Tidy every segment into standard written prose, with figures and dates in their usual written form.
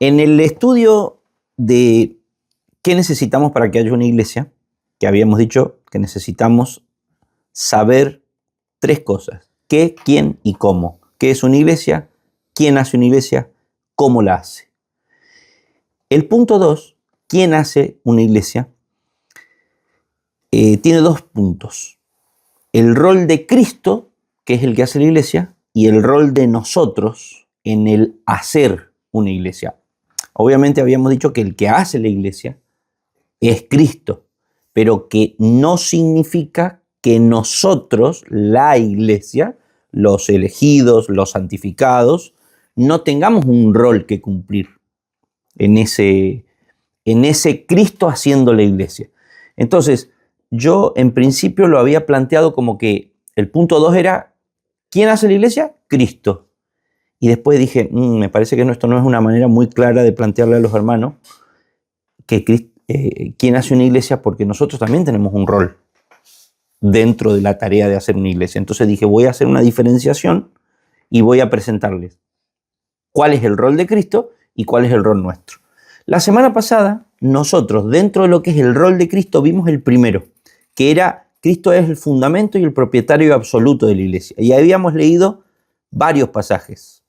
En el estudio de qué necesitamos para que haya una iglesia, que habíamos dicho que necesitamos saber tres cosas: qué, quién y cómo. ¿Qué es una iglesia? ¿Quién hace una iglesia? ¿Cómo la hace? El punto 2, ¿quién hace una iglesia? Tiene dos puntos. El rol de Cristo, que es el que hace la iglesia, y el rol de nosotros en el hacer una iglesia. Obviamente habíamos dicho que el que hace la iglesia es Cristo, pero que no significa que nosotros, la iglesia, los elegidos, los santificados, no tengamos un rol que cumplir en ese Cristo haciendo la iglesia. Entonces, yo en principio lo había planteado como que el punto 2 era ¿quién hace la iglesia? Cristo. Y después dije, me parece que esto no es una manera muy clara de plantearle a los hermanos que quién hace una iglesia, porque nosotros también tenemos un rol dentro de la tarea de hacer una iglesia. Entonces dije, voy a hacer una diferenciación y voy a presentarles cuál es el rol de Cristo y cuál es el rol nuestro. La semana pasada, nosotros, dentro de lo que es el rol de Cristo, vimos el primero, que era Cristo es el fundamento y el propietario absoluto de la iglesia. Y habíamos leído varios pasajes.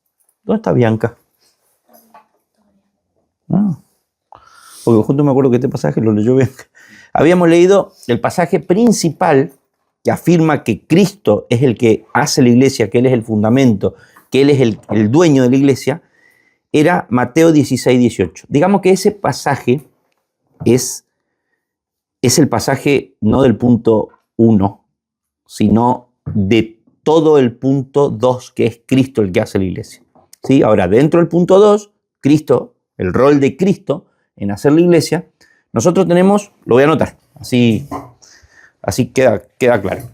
¿Dónde está Bianca? Porque justo me acuerdo que este pasaje lo leyó Bianca. Habíamos leído el pasaje principal que afirma que Cristo es el que hace la iglesia, que Él es el fundamento, que Él es el dueño de la iglesia. Era Mateo 16, 18. Digamos que ese pasaje es el pasaje no del punto 1, sino de todo el punto 2, que es Cristo el que hace la iglesia. ¿Sí? Ahora, dentro del punto 2, Cristo, el rol de Cristo en hacer la iglesia, nosotros tenemos, lo voy a anotar, así queda claro.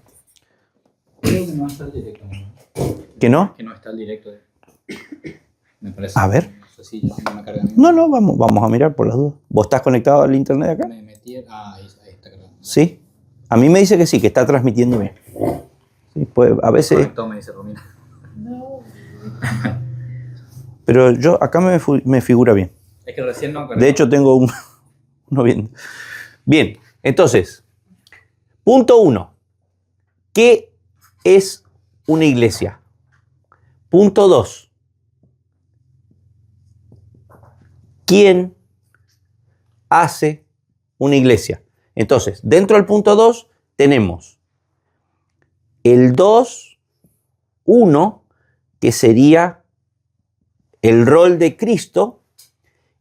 Creo que no está el directo. ¿Que no? Que no está el directo. Me parece. A ver. No sé si yo tengo una carga. No, vamos a mirar por las dudas. ¿Vos estás conectado al internet acá? Me metí. Ahí está cargando. Sí. A mí me dice que sí, que está transmitiendo bien. Sí, pues a veces. Conectó, me dice Romina. No. Pero yo acá me figura bien. Es que recién no cargó. De hecho, tengo uno bien. Bien, entonces, punto 1. ¿Qué es una iglesia? Punto 2. ¿Quién hace una iglesia? Entonces, dentro del punto 2 tenemos el 2.1, que sería el rol de Cristo,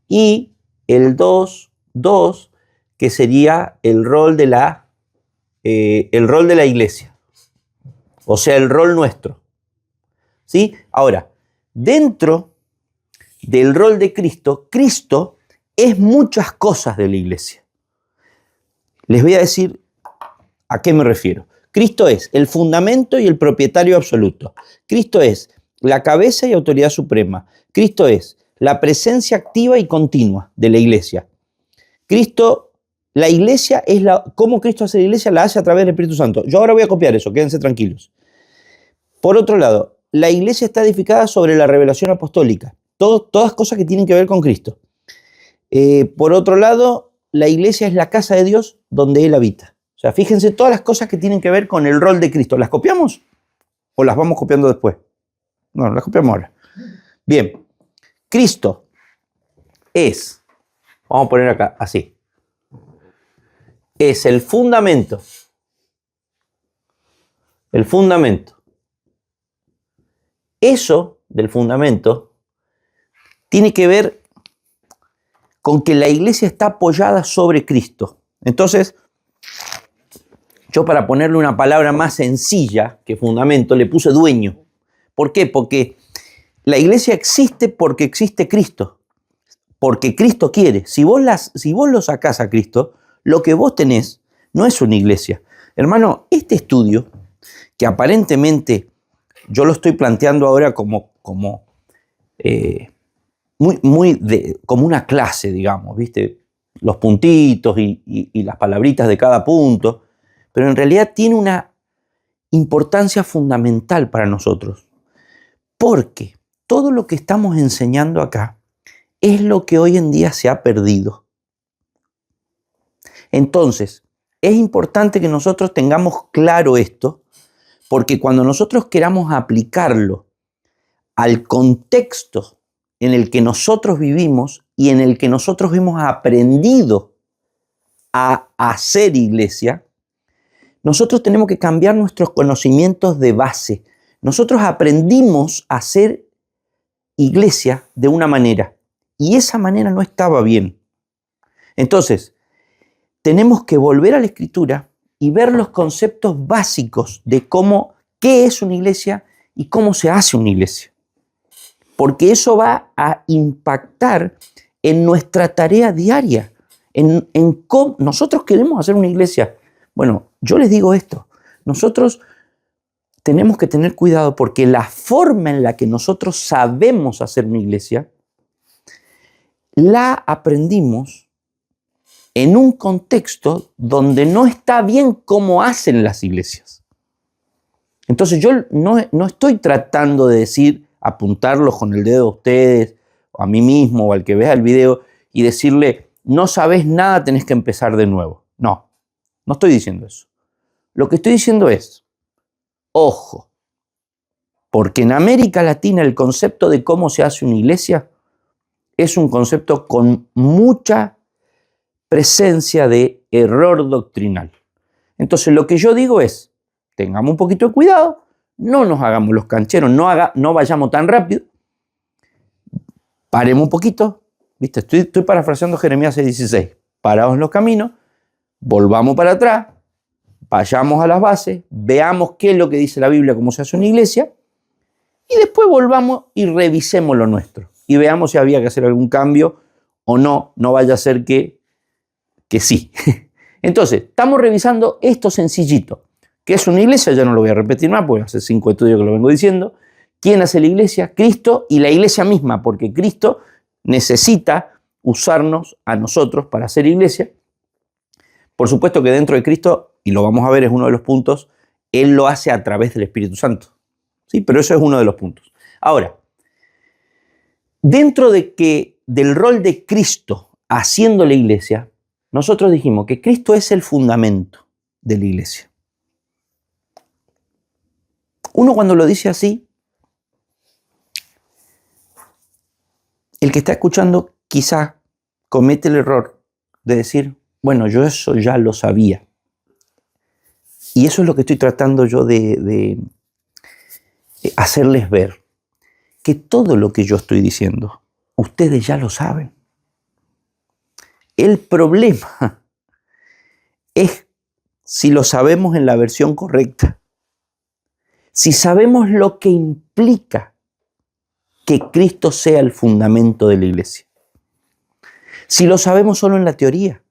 y el 2.2, que sería el rol de la iglesia, o sea, el rol nuestro. ¿Sí? Ahora, dentro del rol de Cristo, Cristo es muchas cosas de la iglesia. Les voy a decir a qué me refiero. Cristo es el fundamento y el propietario absoluto. Cristo es la cabeza y autoridad suprema. Cristo es la presencia activa y continua de la iglesia. Cristo, la iglesia es cómo Cristo hace la iglesia, la hace a través del Espíritu Santo. Yo ahora voy a copiar eso, quédense tranquilos. Por otro lado, la iglesia está edificada sobre la revelación apostólica. Todas cosas que tienen que ver con Cristo. Por otro lado, la iglesia es la casa de Dios donde Él habita. O sea, fíjense todas las cosas que tienen que ver con el rol de Cristo. ¿Las copiamos o las vamos copiando después? No, las copiamos ahora. Bien, Cristo es, vamos a poner acá así, es el fundamento. El fundamento. Eso del fundamento tiene que ver con que la iglesia está apoyada sobre Cristo. Entonces, yo para ponerle una palabra más sencilla que fundamento, le puse dueño. ¿Por qué? Porque la iglesia existe porque existe Cristo. Porque Cristo quiere. Si vos lo sacás a Cristo, lo que vos tenés no es una iglesia. Hermano, este estudio, que aparentemente yo lo estoy planteando ahora como una clase, digamos, ¿viste? Los puntitos y las palabritas de cada punto, pero en realidad tiene una importancia fundamental para nosotros, porque todo lo que estamos enseñando acá es lo que hoy en día se ha perdido. Entonces, es importante que nosotros tengamos claro esto, porque cuando nosotros queramos aplicarlo al contexto en el que nosotros vivimos y en el que nosotros hemos aprendido a hacer iglesia, nosotros tenemos que cambiar nuestros conocimientos de base. Nosotros aprendimos a hacer iglesia de una manera y esa manera no estaba bien. Entonces, tenemos que volver a la Escritura y ver los conceptos básicos de qué es una iglesia y cómo se hace una iglesia. Porque eso va a impactar en nuestra tarea diaria, en cómo nosotros queremos hacer una iglesia. Bueno, yo les digo esto, nosotros tenemos que tener cuidado porque la forma en la que nosotros sabemos hacer una iglesia, la aprendimos en un contexto donde no está bien cómo hacen las iglesias. Entonces yo no estoy tratando de decir, apuntarlos con el dedo a ustedes, o a mí mismo, o al que vea el video, y decirle, no sabes nada, tenés que empezar de nuevo. No estoy diciendo eso. Lo que estoy diciendo es, ojo, porque en América Latina el concepto de cómo se hace una iglesia es un concepto con mucha presencia de error doctrinal. Entonces lo que yo digo es, tengamos un poquito de cuidado, no nos hagamos los cancheros, no vayamos tan rápido, paremos un poquito, ¿viste? Estoy parafraseando Jeremías 6:16, paraos en los caminos, volvamos para atrás, vayamos a las bases, veamos qué es lo que dice la Biblia, cómo se hace una iglesia, y después volvamos y revisemos lo nuestro, y veamos si había que hacer algún cambio o no vaya a ser que sí. Entonces, estamos revisando esto sencillito. ¿Qué es una iglesia? Ya no lo voy a repetir más, porque hace 5 estudios que lo vengo diciendo. ¿Quién hace la iglesia? Cristo y la iglesia misma, porque Cristo necesita usarnos a nosotros para hacer iglesia. Por supuesto que dentro de Cristo, y lo vamos a ver, es uno de los puntos, Él lo hace a través del Espíritu Santo. ¿Sí? Pero eso es uno de los puntos. Ahora, dentro del rol de Cristo haciendo la iglesia, nosotros dijimos que Cristo es el fundamento de la iglesia. Uno cuando lo dice así, el que está escuchando quizá comete el error de decir, bueno, yo eso ya lo sabía. Y eso es lo que estoy tratando yo de hacerles ver, que todo lo que yo estoy diciendo, ustedes ya lo saben. El problema es si lo sabemos en la versión correcta. Si sabemos lo que implica que Cristo sea el fundamento de la iglesia. Si lo sabemos solo en la teoría.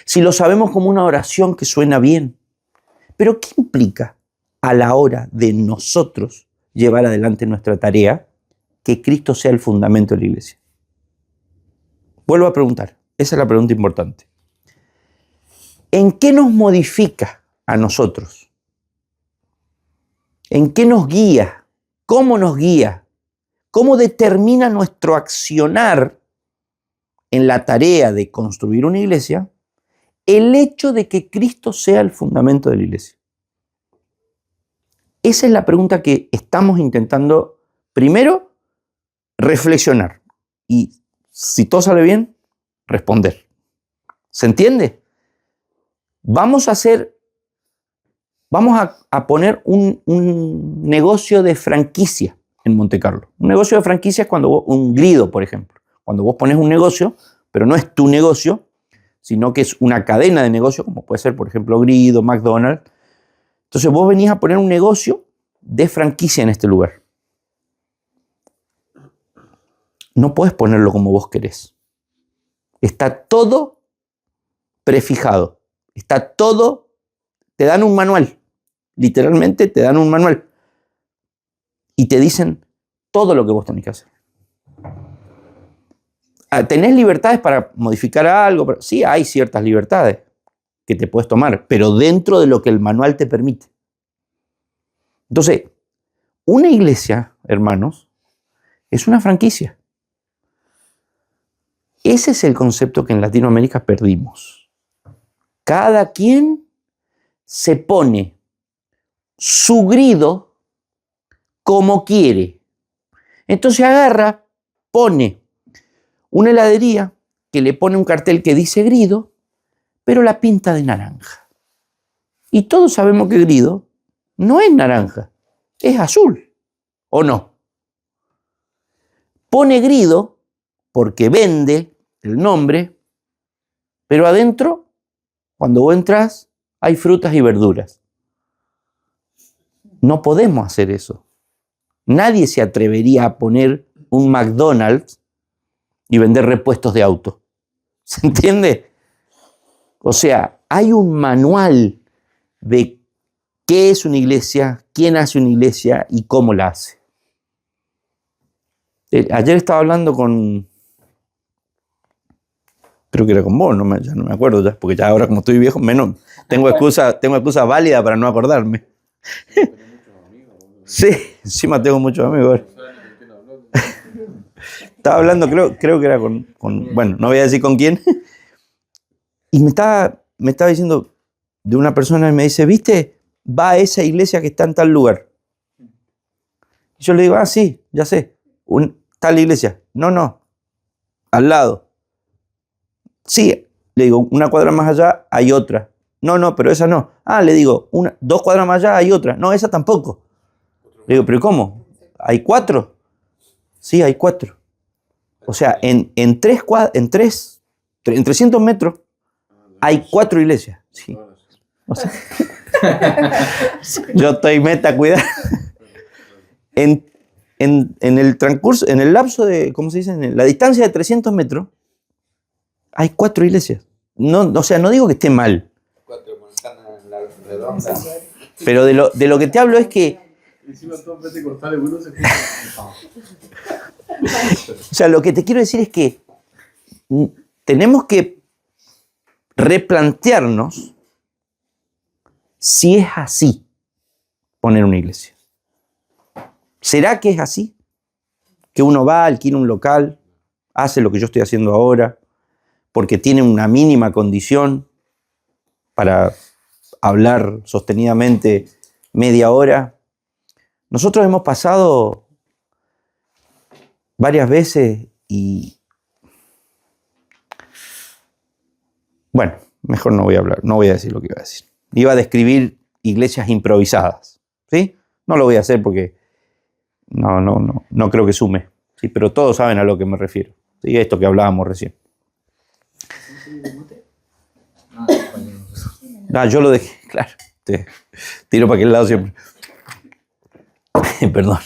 Si lo sabemos como una oración que suena bien. Pero ¿qué implica a la hora de nosotros llevar adelante nuestra tarea que Cristo sea el fundamento de la iglesia? Vuelvo a preguntar. Esa es la pregunta importante. ¿En qué nos modifica a nosotros? ¿En qué nos guía? ¿Cómo nos guía? ¿Cómo determina nuestro accionar en la tarea de construir una iglesia el hecho de que Cristo sea el fundamento de la iglesia? Esa es la pregunta que estamos intentando, primero, reflexionar. Y si todo sale bien, responder. ¿Se entiende? Vamos a poner un negocio de franquicia en Monte Carlo. Un negocio de franquicia es un grido, por ejemplo. Cuando vos pones un negocio, pero no es tu negocio, sino que es una cadena de negocios, como puede ser, por ejemplo, Grido, McDonald's. Entonces vos venís a poner un negocio de franquicia en este lugar. No podés ponerlo como vos querés. Está todo prefijado. Está todo, te dan un manual. Literalmente te dan un manual. Y te dicen todo lo que vos tenés que hacer. ¿Tenés libertades para modificar algo? Pero sí, hay ciertas libertades que te puedes tomar, pero dentro de lo que el manual te permite. Entonces, una iglesia, hermanos, es una franquicia. Ese es el concepto que en Latinoamérica perdimos. Cada quien se pone su grido como quiere. Entonces agarra, pone una heladería que le pone un cartel que dice Grido, pero la pinta de naranja. Y todos sabemos que Grido no es naranja, es azul, ¿o no? Pone Grido porque vende el nombre, pero adentro, cuando vos entras, hay frutas y verduras. No podemos hacer eso. Nadie se atrevería a poner un McDonald's y vender repuestos de auto. ¿Se entiende? O sea, hay un manual de qué es una iglesia, quién hace una iglesia y cómo la hace. Ayer estaba hablando con... Creo que era con vos, ya no me acuerdo ya, porque ya ahora como estoy viejo, menos tengo excusa válida para no acordarme. Sí, encima tengo muchos amigos. Estaba hablando, creo que era con... Bueno, no voy a decir con quién. Y me estaba diciendo de una persona y me dice, ¿viste? Va a esa iglesia que está en tal lugar. Y yo le digo, sí, ya sé. Tal iglesia. No, al lado. Sí, le digo, una cuadra más allá hay otra. No, pero esa no. Le digo, 2 cuadras más allá hay otra. No, esa tampoco. Le digo, ¿pero cómo? ¿Hay 4? Sí, hay 4. O sea, en 300 metros hay 4 iglesias. Sí. O sea, yo estoy meta a cuidar. En el transcurso, en el lapso de, ¿cómo se dice? En la distancia de 300 metros, hay 4 iglesias. No, o sea, no digo que esté mal. 4 manzanas redondas. Pero de lo que te hablo es que... O sea, lo que te quiero decir es que tenemos que replantearnos si es así poner una iglesia. ¿Será que es así? Que uno va, alquila un local, hace lo que yo estoy haciendo ahora, porque tiene una mínima condición para hablar sostenidamente media hora. Nosotros hemos pasado varias veces y... Bueno, mejor no voy a hablar, no voy a decir lo que iba a decir. Iba a describir iglesias improvisadas, ¿sí? No lo voy a hacer porque no creo que sume, ¿sí? Pero todos saben a lo que me refiero, ¿sí? Esto que hablábamos recién. Yo lo dejé, claro. Te tiro para aquel lado siempre. Perdón.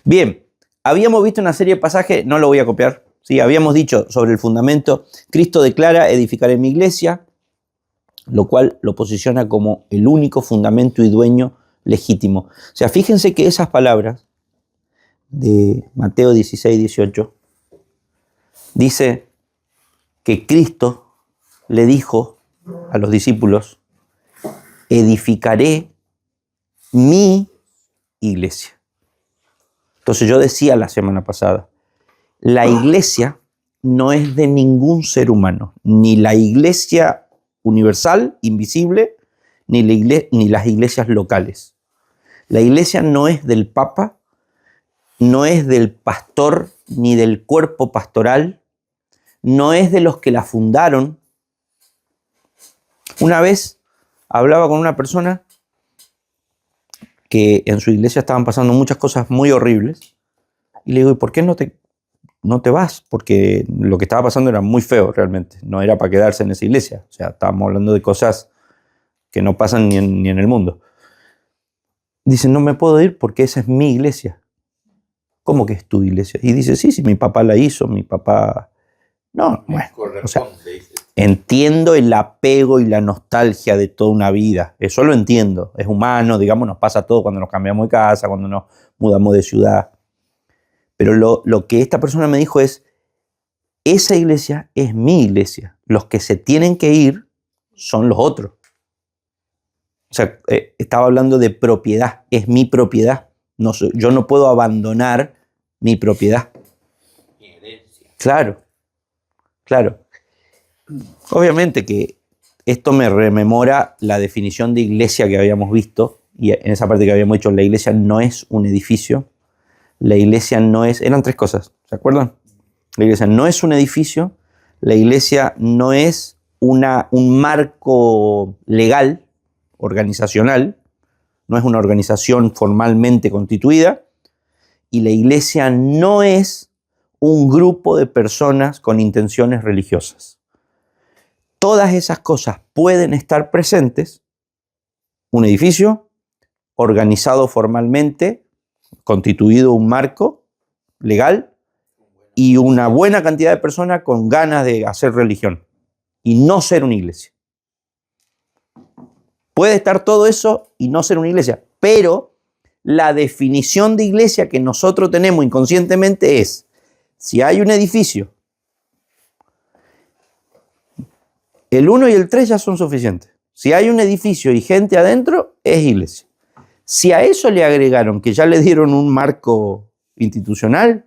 Bien, habíamos visto una serie de pasajes, no lo voy a copiar, ¿sí? Habíamos dicho sobre el fundamento, Cristo declara, edificaré mi iglesia, lo cual lo posiciona como el único fundamento y dueño legítimo. O sea, fíjense que esas palabras de Mateo 16, 18, dice que Cristo le dijo a los discípulos, edificaré mi iglesia. Entonces yo decía la semana pasada, la iglesia no es de ningún ser humano, ni la iglesia universal, invisible, ni las iglesias locales. La iglesia no es del Papa, no es del pastor, ni del cuerpo pastoral, no es de los que la fundaron. Una vez hablaba con una persona que en su iglesia estaban pasando muchas cosas muy horribles. Y le digo, ¿y por qué no te vas? Porque lo que estaba pasando era muy feo realmente. No era para quedarse en esa iglesia. O sea, estábamos hablando de cosas que no pasan ni en el mundo. Dice, no me puedo ir porque esa es mi iglesia. ¿Cómo que es tu iglesia? Y dice, sí, mi papá la hizo, mi papá... No, bueno, o sea, entiendo el apego y la nostalgia de toda una vida. Eso lo entiendo. Es humano, digamos, nos pasa todo cuando nos cambiamos de casa, cuando nos mudamos de ciudad. Pero lo que esta persona me dijo es, esa iglesia es mi iglesia. Los que se tienen que ir son los otros. O sea, estaba hablando de propiedad. Es mi propiedad. Yo no puedo abandonar mi propiedad. Mi herencia. Claro. Claro. Obviamente que esto me rememora la definición de iglesia que habíamos visto, y en esa parte que habíamos dicho, la iglesia no es un edificio, la iglesia no es... Eran tres cosas, ¿se acuerdan? La iglesia no es un edificio, la iglesia no es un marco legal, organizacional, no es una organización formalmente constituida, y la iglesia no es un grupo de personas con intenciones religiosas. Todas esas cosas pueden estar presentes, un edificio organizado formalmente, constituido un marco legal, y una buena cantidad de personas con ganas de hacer religión y no ser una iglesia. Puede estar todo eso y no ser una iglesia, pero la definición de iglesia que nosotros tenemos inconscientemente es, si hay un edificio, el 1 y el 3 ya son suficientes. Si hay un edificio y gente adentro, es iglesia. Si a eso le agregaron que ya le dieron un marco institucional,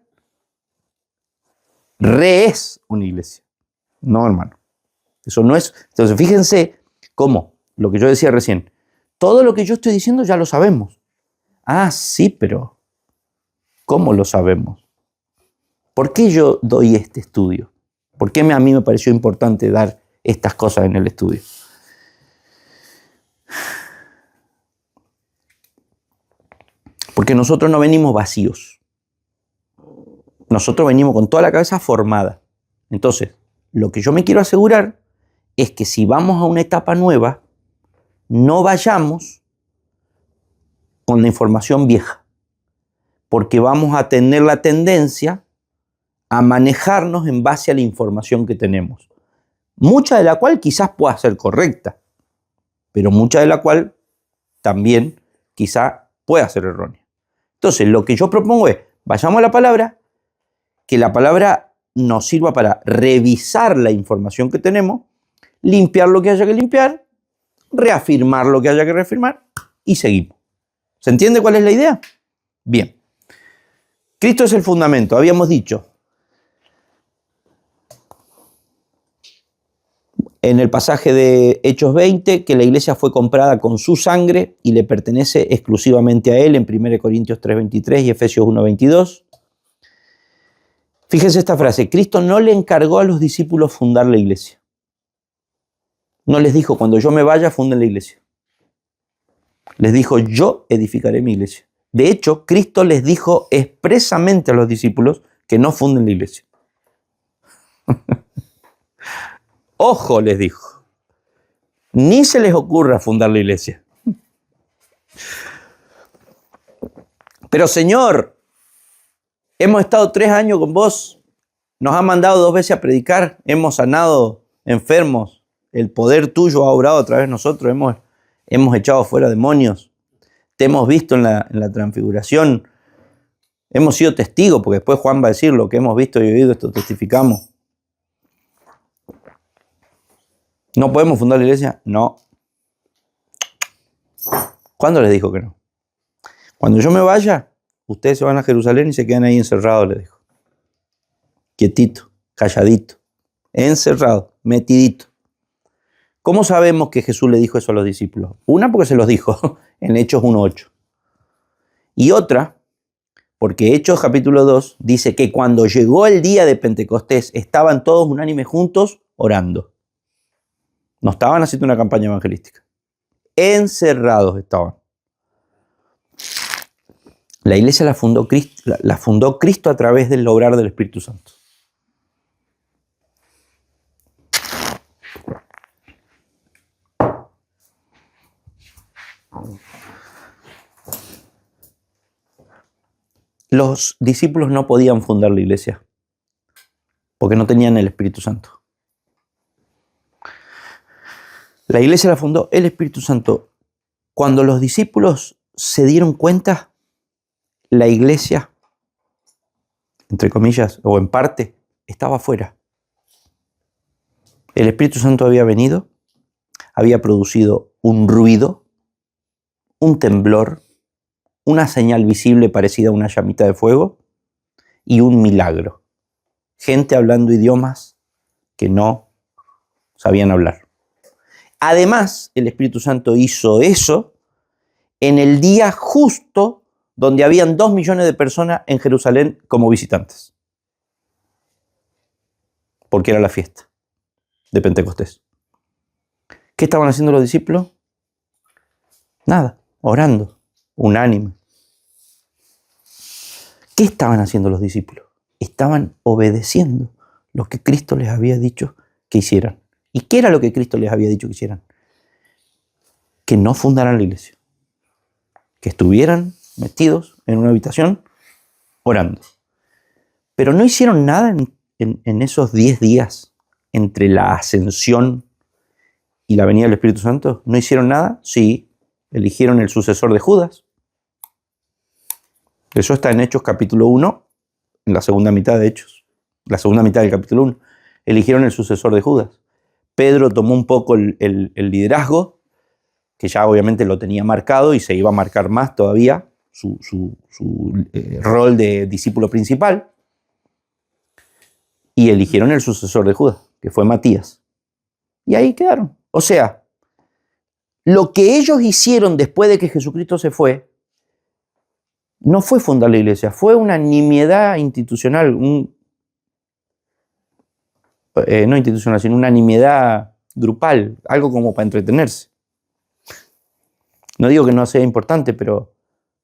es una iglesia. No, hermano. Eso no es. Entonces, fíjense cómo, lo que yo decía recién, todo lo que yo estoy diciendo ya lo sabemos. Ah, sí, pero ¿cómo lo sabemos? ¿Por qué yo doy este estudio? ¿Por qué a mí me pareció importante dar estas cosas en el estudio? Porque nosotros no venimos vacíos. Nosotros venimos con toda la cabeza formada. Entonces, lo que yo me quiero asegurar es que si vamos a una etapa nueva, no vayamos con la información vieja, porque vamos a tener la tendencia a manejarnos en base a la información que tenemos. Mucha de la cual quizás pueda ser correcta, pero mucha de la cual también quizá pueda ser errónea. Entonces, lo que yo propongo es, vayamos a la palabra, que la palabra nos sirva para revisar la información que tenemos, limpiar lo que haya que limpiar, reafirmar lo que haya que reafirmar y seguimos. ¿Se entiende cuál es la idea? Bien. Cristo es el fundamento, habíamos dicho. En el pasaje de Hechos 20, que la iglesia fue comprada con su sangre y le pertenece exclusivamente a él, en 1 Corintios 3:23 y Efesios 1:22. Fíjense esta frase, Cristo no le encargó a los discípulos fundar la iglesia. No les dijo, cuando yo me vaya, funden la iglesia. Les dijo, yo edificaré mi iglesia. De hecho, Cristo les dijo expresamente a los discípulos que no funden la iglesia. Ojo, les dijo, ni se les ocurra fundar la iglesia. Pero Señor, hemos estado 3 años con vos, nos has mandado 2 veces a predicar, hemos sanado enfermos, el poder tuyo ha obrado a través de nosotros, hemos echado fuera demonios, te hemos visto en la transfiguración, hemos sido testigos, porque después Juan va a decir lo que hemos visto y oído, esto testificamos. ¿No podemos fundar la iglesia? No. ¿Cuándo les dijo que no? Cuando yo me vaya, ustedes se van a Jerusalén y se quedan ahí encerrados, les dijo. Quietito, calladito, encerrado, metidito. ¿Cómo sabemos que Jesús le dijo eso a los discípulos? Una, porque se los dijo en Hechos 1:8. Y otra, porque Hechos capítulo 2 dice que cuando llegó el día de Pentecostés estaban todos unánimes juntos orando. No estaban haciendo una campaña evangelística. Encerrados estaban. La iglesia la fundó Cristo a través del obrar del Espíritu Santo. Los discípulos no podían fundar la iglesia porque no tenían el Espíritu Santo. La iglesia la fundó el Espíritu Santo. Cuando los discípulos se dieron cuenta, la iglesia, entre comillas, o en parte, estaba afuera. El Espíritu Santo había venido, había producido un ruido, un temblor, una señal visible parecida a una llamita de fuego y un milagro. Gente hablando idiomas que no sabían hablar. Además, el Espíritu Santo hizo eso en el día justo donde habían 2 millones de personas en Jerusalén como visitantes. Porque era la fiesta de Pentecostés. ¿Qué estaban haciendo los discípulos? Nada, orando, unánime. ¿Qué estaban haciendo los discípulos? Estaban obedeciendo lo que Cristo les había dicho que hicieran. ¿Y qué era lo que Cristo les había dicho que hicieran? Que no fundaran la iglesia. Que estuvieran metidos en una habitación orando. Pero no hicieron nada en esos 10 días entre la ascensión y la venida del Espíritu Santo. ¿No hicieron nada? Sí. Eligieron el sucesor de Judas. Eso está en Hechos capítulo 1, en la segunda mitad de Hechos. La segunda mitad del capítulo 1. Eligieron el sucesor de Judas. Pedro tomó un poco el liderazgo, que ya obviamente lo tenía marcado y se iba a marcar más todavía su rol de discípulo principal. Y eligieron el sucesor de Judas, que fue Matías. Y ahí quedaron. O sea, lo que ellos hicieron después de que Jesucristo se fue, no fue fundar la iglesia, fue una nimiedad institucional, no institucional, sino una nimiedad grupal, algo como para entretenerse. No digo que no sea importante, pero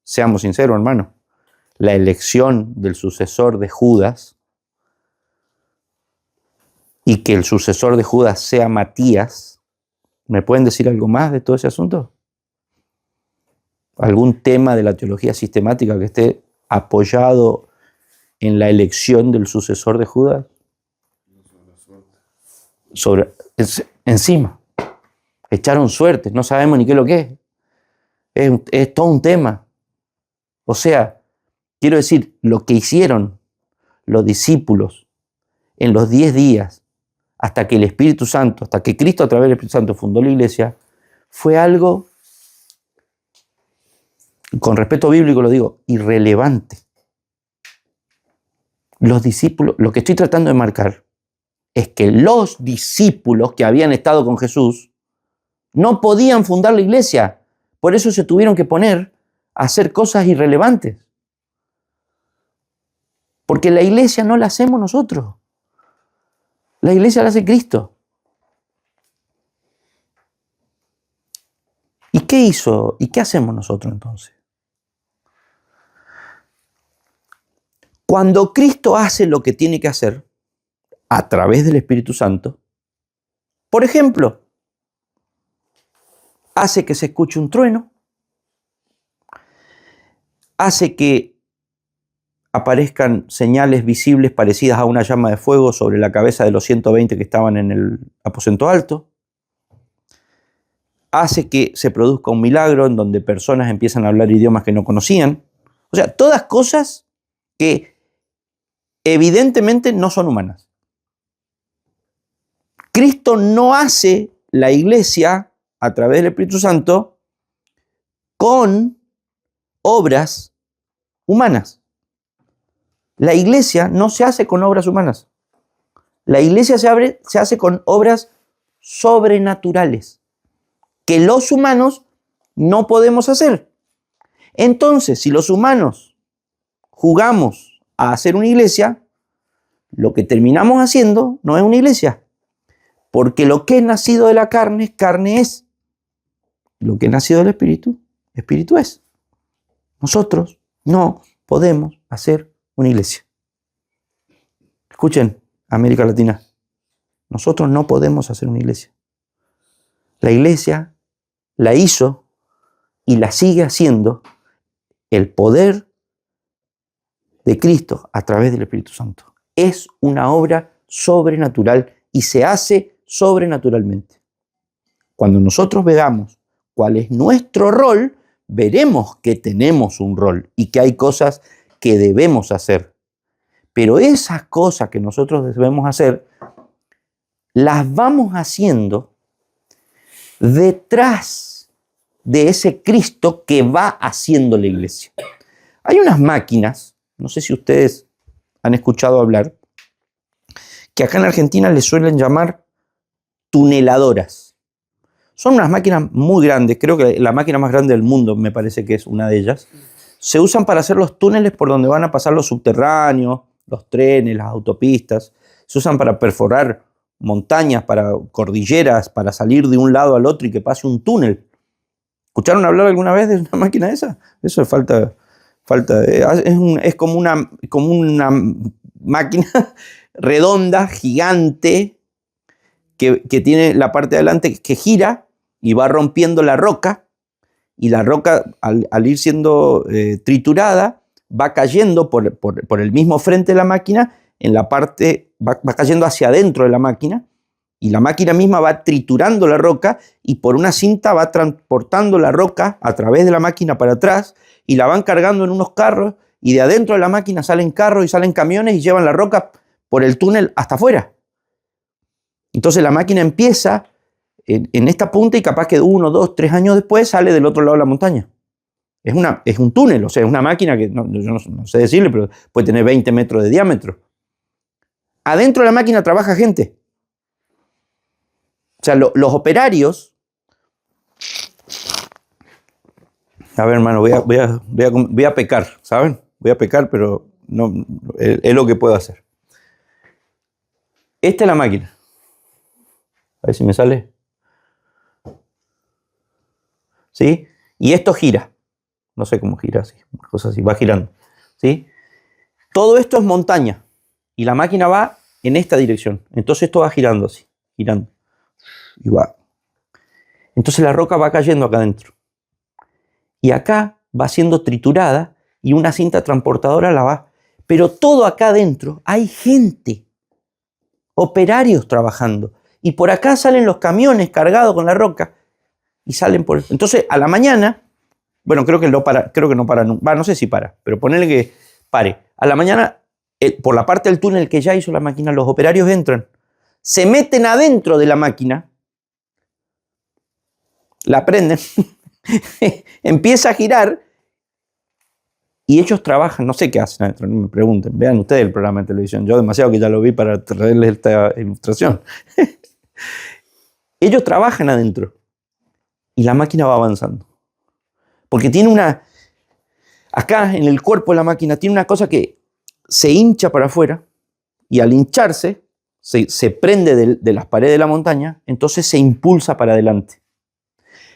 seamos sinceros, hermano. La elección del sucesor de Judas y que el sucesor de Judas sea Matías, ¿me pueden decir algo más de todo ese asunto? ¿Algún tema de la teología sistemática que esté apoyado en la elección del sucesor de Judas? Encima. Echaron suerte, no sabemos ni qué es lo que es. Es todo un tema. O sea, quiero decir, lo que hicieron los discípulos en los 10 días, hasta que el Espíritu Santo, hasta que Cristo a través del Espíritu Santo fundó la iglesia, fue algo, con respeto bíblico lo digo, irrelevante. Los discípulos, lo que estoy tratando de marcar es que los discípulos que habían estado con Jesús no podían fundar la iglesia. Por eso se tuvieron que poner a hacer cosas irrelevantes. Porque la iglesia no la hacemos nosotros. La iglesia la hace Cristo. ¿Y qué hizo? ¿Y qué hacemos nosotros entonces? Cuando Cristo hace lo que tiene que hacer a través del Espíritu Santo, por ejemplo, hace que se escuche un trueno, hace que aparezcan señales visibles parecidas a una llama de fuego sobre la cabeza de los 120 que estaban en el aposento alto, hace que se produzca un milagro en donde personas empiezan a hablar idiomas que no conocían. O sea, todas cosas que evidentemente no son humanas. Cristo no hace la iglesia a través del Espíritu Santo con obras humanas. La iglesia no se hace con obras humanas. La iglesia se hace con obras sobrenaturales que los humanos no podemos hacer. Entonces, si los humanos jugamos a hacer una iglesia, lo que terminamos haciendo no es una iglesia. Porque lo que es nacido de la carne, carne es. Lo que es nacido del Espíritu, Espíritu es. Nosotros no podemos hacer una iglesia. Escuchen, América Latina, nosotros no podemos hacer una iglesia. La iglesia la hizo y la sigue haciendo el poder de Cristo a través del Espíritu Santo. Es una obra sobrenatural y se hace sobrenaturalmente. Cuando nosotros veamos cuál es nuestro rol, veremos que tenemos un rol y que hay cosas que debemos hacer. Pero esas cosas que nosotros debemos hacer, las vamos haciendo detrás de ese Cristo que va haciendo la iglesia. Hay unas máquinas, no sé si ustedes han escuchado hablar, que acá en Argentina le suelen llamar tuneladoras. Son unas máquinas muy grandes, creo que la máquina más grande del mundo me parece que es una de ellas. Se usan para hacer los túneles por donde van a pasar los subterráneos, los trenes, las autopistas. Se usan para perforar montañas, para cordilleras, para salir de un lado al otro y que pase un túnel. ¿Escucharon hablar alguna vez de una máquina de esa? Eso es es como una máquina redonda, gigante, que tiene la parte de adelante que gira y va rompiendo la roca, y la roca al ir siendo triturada va cayendo por el mismo frente de la máquina, en la parte, va cayendo hacia adentro de la máquina, y la máquina misma va triturando la roca y por una cinta va transportando la roca a través de la máquina para atrás y la van cargando en unos carros, y de adentro de la máquina salen carros y salen camiones y llevan la roca por el túnel hasta afuera. Entonces la máquina empieza en esta punta y capaz que 1, 2, 3 años después sale del otro lado de la montaña. Es un túnel, o sea, es una máquina que yo no sé decirle, pero puede tener 20 metros de diámetro. Adentro de la máquina trabaja gente. O sea, los operarios... A ver, hermano, voy a pecar, ¿saben? Voy a pecar, pero no, es lo que puedo hacer. Esta es la máquina. A ver si me sale. ¿Sí? Y esto gira. No sé cómo gira, así, cosas así, va girando. ¿Sí? Todo esto es montaña. Y la máquina va en esta dirección. Entonces esto va girando así, girando. Y va. Entonces la roca va cayendo acá adentro. Y acá va siendo triturada y una cinta transportadora la va. Pero todo acá adentro hay gente, operarios trabajando. Y por acá salen los camiones cargados con la roca y salen por... Entonces a la mañana, bueno, creo que no para, no sé si para, pero ponele que pare. A la mañana, por la parte del túnel que ya hizo la máquina, los operarios entran, se meten adentro de la máquina, la prenden, empieza a girar y ellos trabajan, no sé qué hacen adentro, no me pregunten, vean ustedes el programa de televisión, yo demasiado que ya lo vi para traerles esta ilustración. Ellos trabajan adentro y la máquina va avanzando. Porque tiene acá en el cuerpo de la máquina tiene una cosa que se hincha para afuera y al hincharse se prende de las paredes de la montaña, entonces se impulsa para adelante.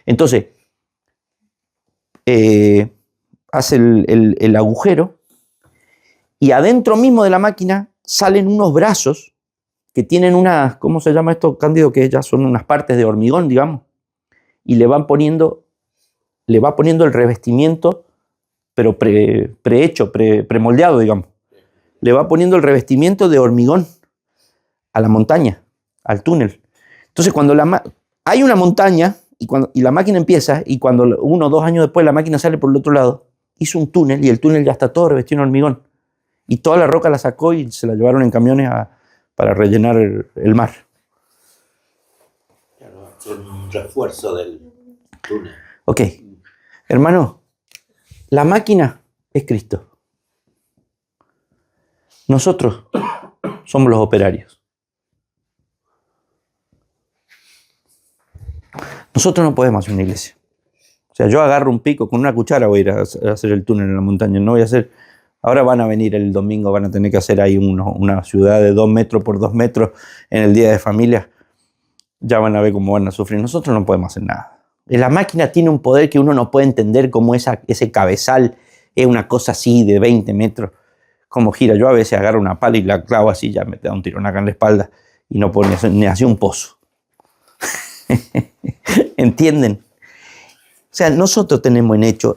Entonces, hace el agujero y adentro mismo de la máquina salen unos brazos que tienen unas, ¿cómo se llama esto, Cándido? Que ya son unas partes de hormigón, digamos, y le va poniendo el revestimiento, pero prehecho, premoldeado, digamos. Le va poniendo el revestimiento de hormigón a la montaña, al túnel. Entonces, cuando hay una montaña y la máquina empieza, y cuando 1 o 2 años después la máquina sale por el otro lado, hizo un túnel y el túnel ya está todo revestido en hormigón. Y toda la roca la sacó y se la llevaron en camiones para rellenar el mar. Claro, es un refuerzo del túnel. Ok, hermano, la máquina es Cristo. Nosotros somos los operarios. Nosotros no podemos hacer una iglesia. O sea, yo agarro un pico, con una cuchara voy a ir a hacer el túnel en la montaña. No voy a hacer... Ahora van a venir el domingo, van a tener que hacer ahí una ciudad de 2 metros por 2 metros en el Día de Familia. Ya van a ver cómo van a sufrir. Nosotros no podemos hacer nada. La máquina tiene un poder que uno no puede entender, como ese cabezal es una cosa así de 20 metros. Como gira. Yo a veces agarro una pala y la clavo así, ya me da un tirón acá en la espalda y no puedo ni hacer un pozo. ¿Entienden? O sea, nosotros tenemos en Hechos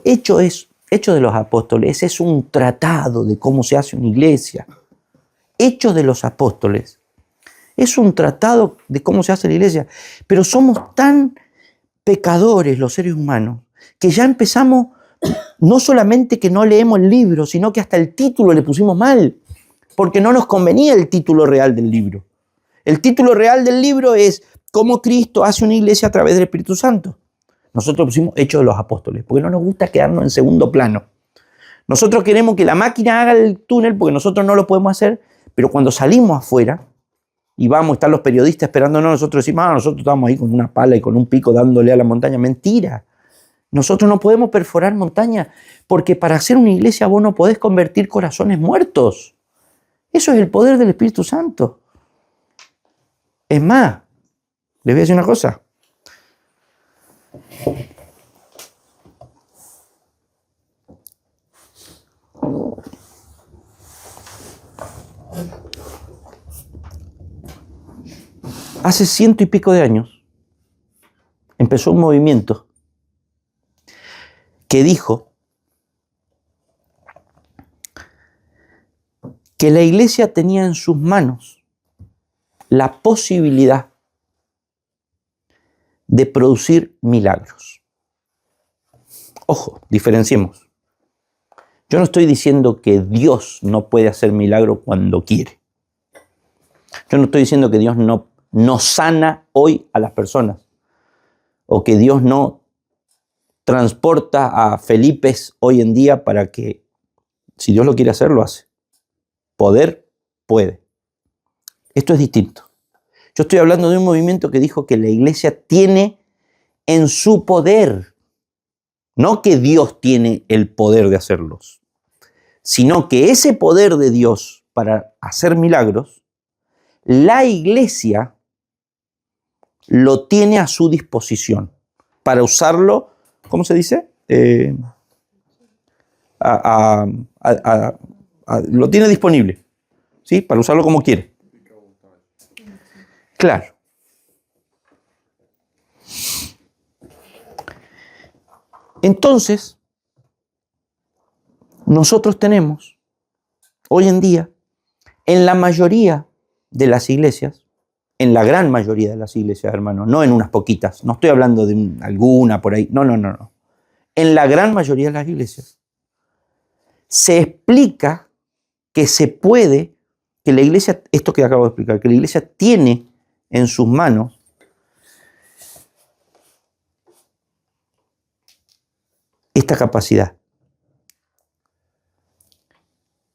de los Apóstoles es un tratado de cómo se hace una iglesia. Hechos de los Apóstoles es un tratado de cómo se hace la iglesia. Pero somos tan pecadores los seres humanos que ya empezamos, no solamente que no leemos el libro, sino que hasta el título le pusimos mal, porque no nos convenía el título real del libro. El título real del libro es cómo Cristo hace una iglesia a través del Espíritu Santo. Nosotros pusimos Hechos de los Apóstoles, porque no nos gusta quedarnos en segundo plano. Nosotros queremos que la máquina haga el túnel, porque nosotros no lo podemos hacer, pero cuando salimos afuera, y vamos, están los periodistas esperándonos, nosotros decimos, nosotros estamos ahí con una pala y con un pico dándole a la montaña. Mentira. Nosotros no podemos perforar montaña, porque para hacer una iglesia vos no podés convertir corazones muertos. Eso es el poder del Espíritu Santo. Es más, les voy a decir una cosa. Hace 100 y pico de años empezó un movimiento que dijo que la iglesia tenía en sus manos la posibilidad de producir milagros. Ojo, diferenciemos. Yo no estoy diciendo que Dios no puede hacer milagros cuando quiere. Yo no estoy diciendo que Dios no sana hoy a las personas, o que Dios no transporta a Felipes hoy en día para que, si Dios lo quiere hacer, lo hace. Poder, puede. Esto es distinto. Yo estoy hablando de un movimiento que dijo que la iglesia tiene en su poder, no que Dios tiene el poder de hacerlos, sino que ese poder de Dios para hacer milagros, la iglesia lo tiene a su disposición para usarlo, ¿cómo se dice? Lo tiene disponible, ¿sí? Para usarlo como quiere. Claro. Entonces, nosotros tenemos hoy en día, en la mayoría de las iglesias, en la gran mayoría de las iglesias, hermano, no en unas poquitas, no estoy hablando de alguna por ahí, no. En la gran mayoría de las iglesias se explica que se puede, que la iglesia, esto que acabo de explicar, que la iglesia tiene en sus manos esta capacidad.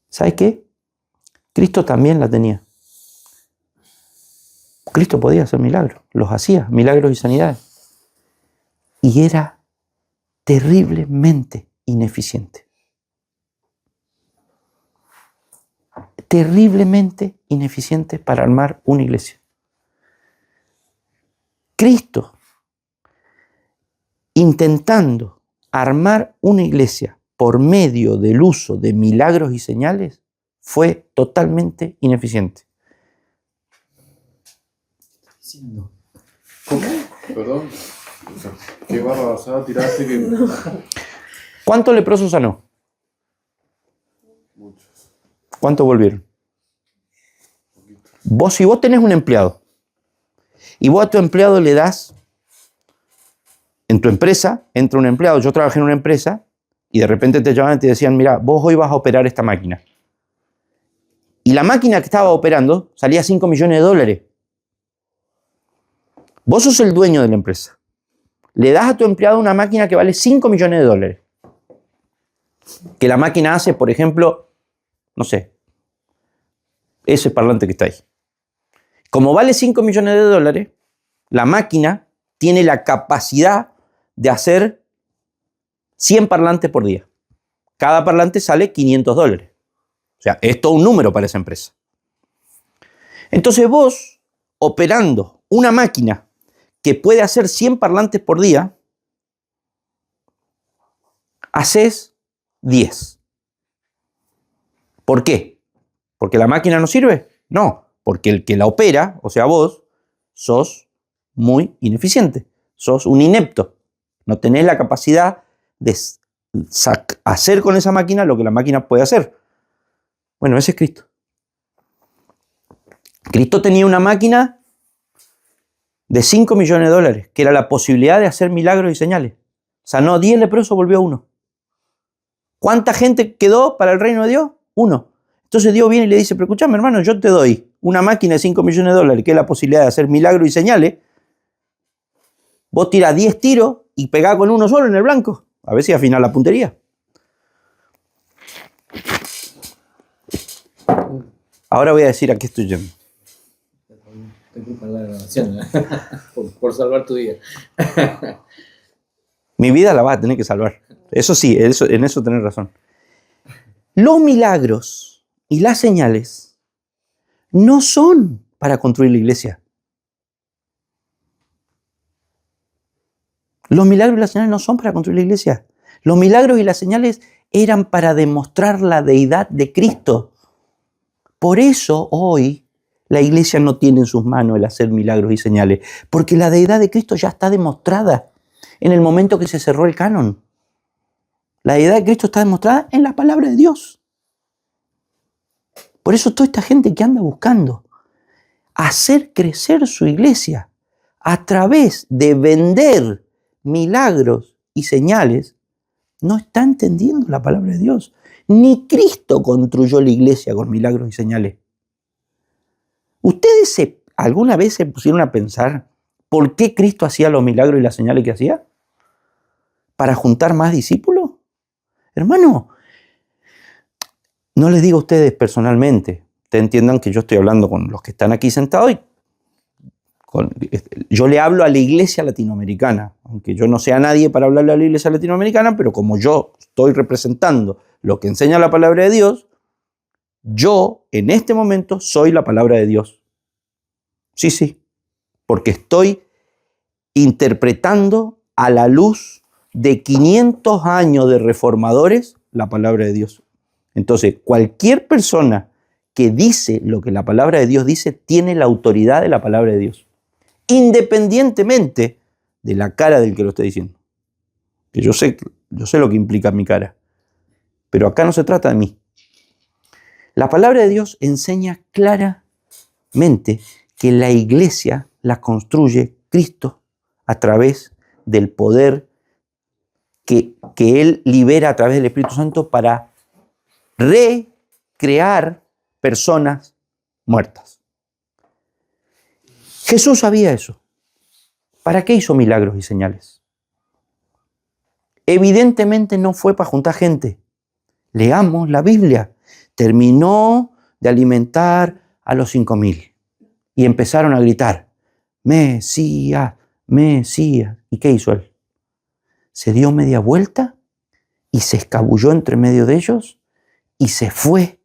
¿Sabe qué? Cristo también la tenía. Cristo podía hacer milagros, los hacía, milagros y sanidades. Y era terriblemente ineficiente. Terriblemente ineficiente para armar una iglesia. Cristo, intentando armar una iglesia por medio del uso de milagros y señales, fue totalmente ineficiente. ¿Cómo? Perdón. ¿Qué barra tiraste que...? ¿Cuántos leprosos sanó? Muchos. ¿Cuántos volvieron? Si vos tenés un empleado y vos a tu empleado le das, en tu empresa, entra un empleado, yo trabajé en una empresa y de repente te llamaban y te decían, mira, vos hoy vas a operar esta máquina. Y la máquina que estaba operando salía $5 millones. Vos sos el dueño de la empresa. Le das a tu empleado una máquina que vale $5 millones. Que la máquina hace, por ejemplo, no sé, ese parlante que está ahí. Como vale $5 millones, la máquina tiene la capacidad de hacer 100 parlantes por día. Cada parlante sale $500. O sea, es todo un número para esa empresa. Entonces vos, operando una máquina que puede hacer 100 parlantes por día, haces 10. ¿Por qué? ¿Porque la máquina no sirve? No, porque el que la opera, o sea vos, sos muy ineficiente, sos un inepto. No tenés la capacidad de hacer con esa máquina lo que la máquina puede hacer. Bueno, ese es Cristo. Cristo tenía una máquina de $5 millones, que era la posibilidad de hacer milagros y señales. Sanó 10 leprosos, volvió 1. ¿Cuánta gente quedó para el reino de Dios? 1. Entonces Dios viene y le dice, pero escúchame, hermano, yo te doy una máquina de $5 millones, que es la posibilidad de hacer milagros y señales. Vos tirás 10 tiros y pegás con uno solo en el blanco. A ver si afina la puntería. Ahora voy a decir a qué estoy yendo. Te culpan la grabación, ¿no? por salvar tu día. Mi vida la vas a tener que salvar. Eso sí, en eso tenés razón. Los milagros y las señales no son para construir la iglesia. Los milagros y las señales no son para construir la iglesia. Los milagros y las señales eran para demostrar la deidad de Cristo. Por eso hoy la iglesia no tiene en sus manos el hacer milagros y señales, porque la deidad de Cristo ya está demostrada en el momento que se cerró el canon. La deidad de Cristo está demostrada en la palabra de Dios. Por eso toda esta gente que anda buscando hacer crecer su iglesia a través de vender milagros y señales, no está entendiendo la palabra de Dios. Ni Cristo construyó la iglesia con milagros y señales. ¿Ustedes alguna vez se pusieron a pensar por qué Cristo hacía los milagros y las señales que hacía? ¿Para juntar más discípulos? Hermano, no les digo a ustedes personalmente. Ustedes entiendan que yo estoy hablando con los que están aquí sentados y yo le hablo a la iglesia latinoamericana, aunque yo no sea nadie para hablarle a la iglesia latinoamericana, pero como yo estoy representando lo que enseña la palabra de Dios, yo en este momento soy la palabra de Dios. Sí, porque estoy interpretando a la luz de 500 años de reformadores la palabra de Dios. Entonces, cualquier persona que dice lo que la palabra de Dios dice tiene la autoridad de la palabra de Dios, independientemente de la cara del que lo esté diciendo. Que yo sé lo que implica mi cara, pero acá no se trata de mí. La palabra de Dios enseña claramente que la iglesia la construye Cristo a través del poder que Él libera a través del Espíritu Santo para recrear personas muertas. Jesús sabía eso. ¿Para qué hizo milagros y señales? Evidentemente no fue para juntar gente. Leamos la Biblia. Terminó de alimentar a los 5.000 y empezaron a gritar, Mesías, Mesías. ¿Y qué hizo Él? Se dio media vuelta y se escabulló entre medio de ellos y se fue.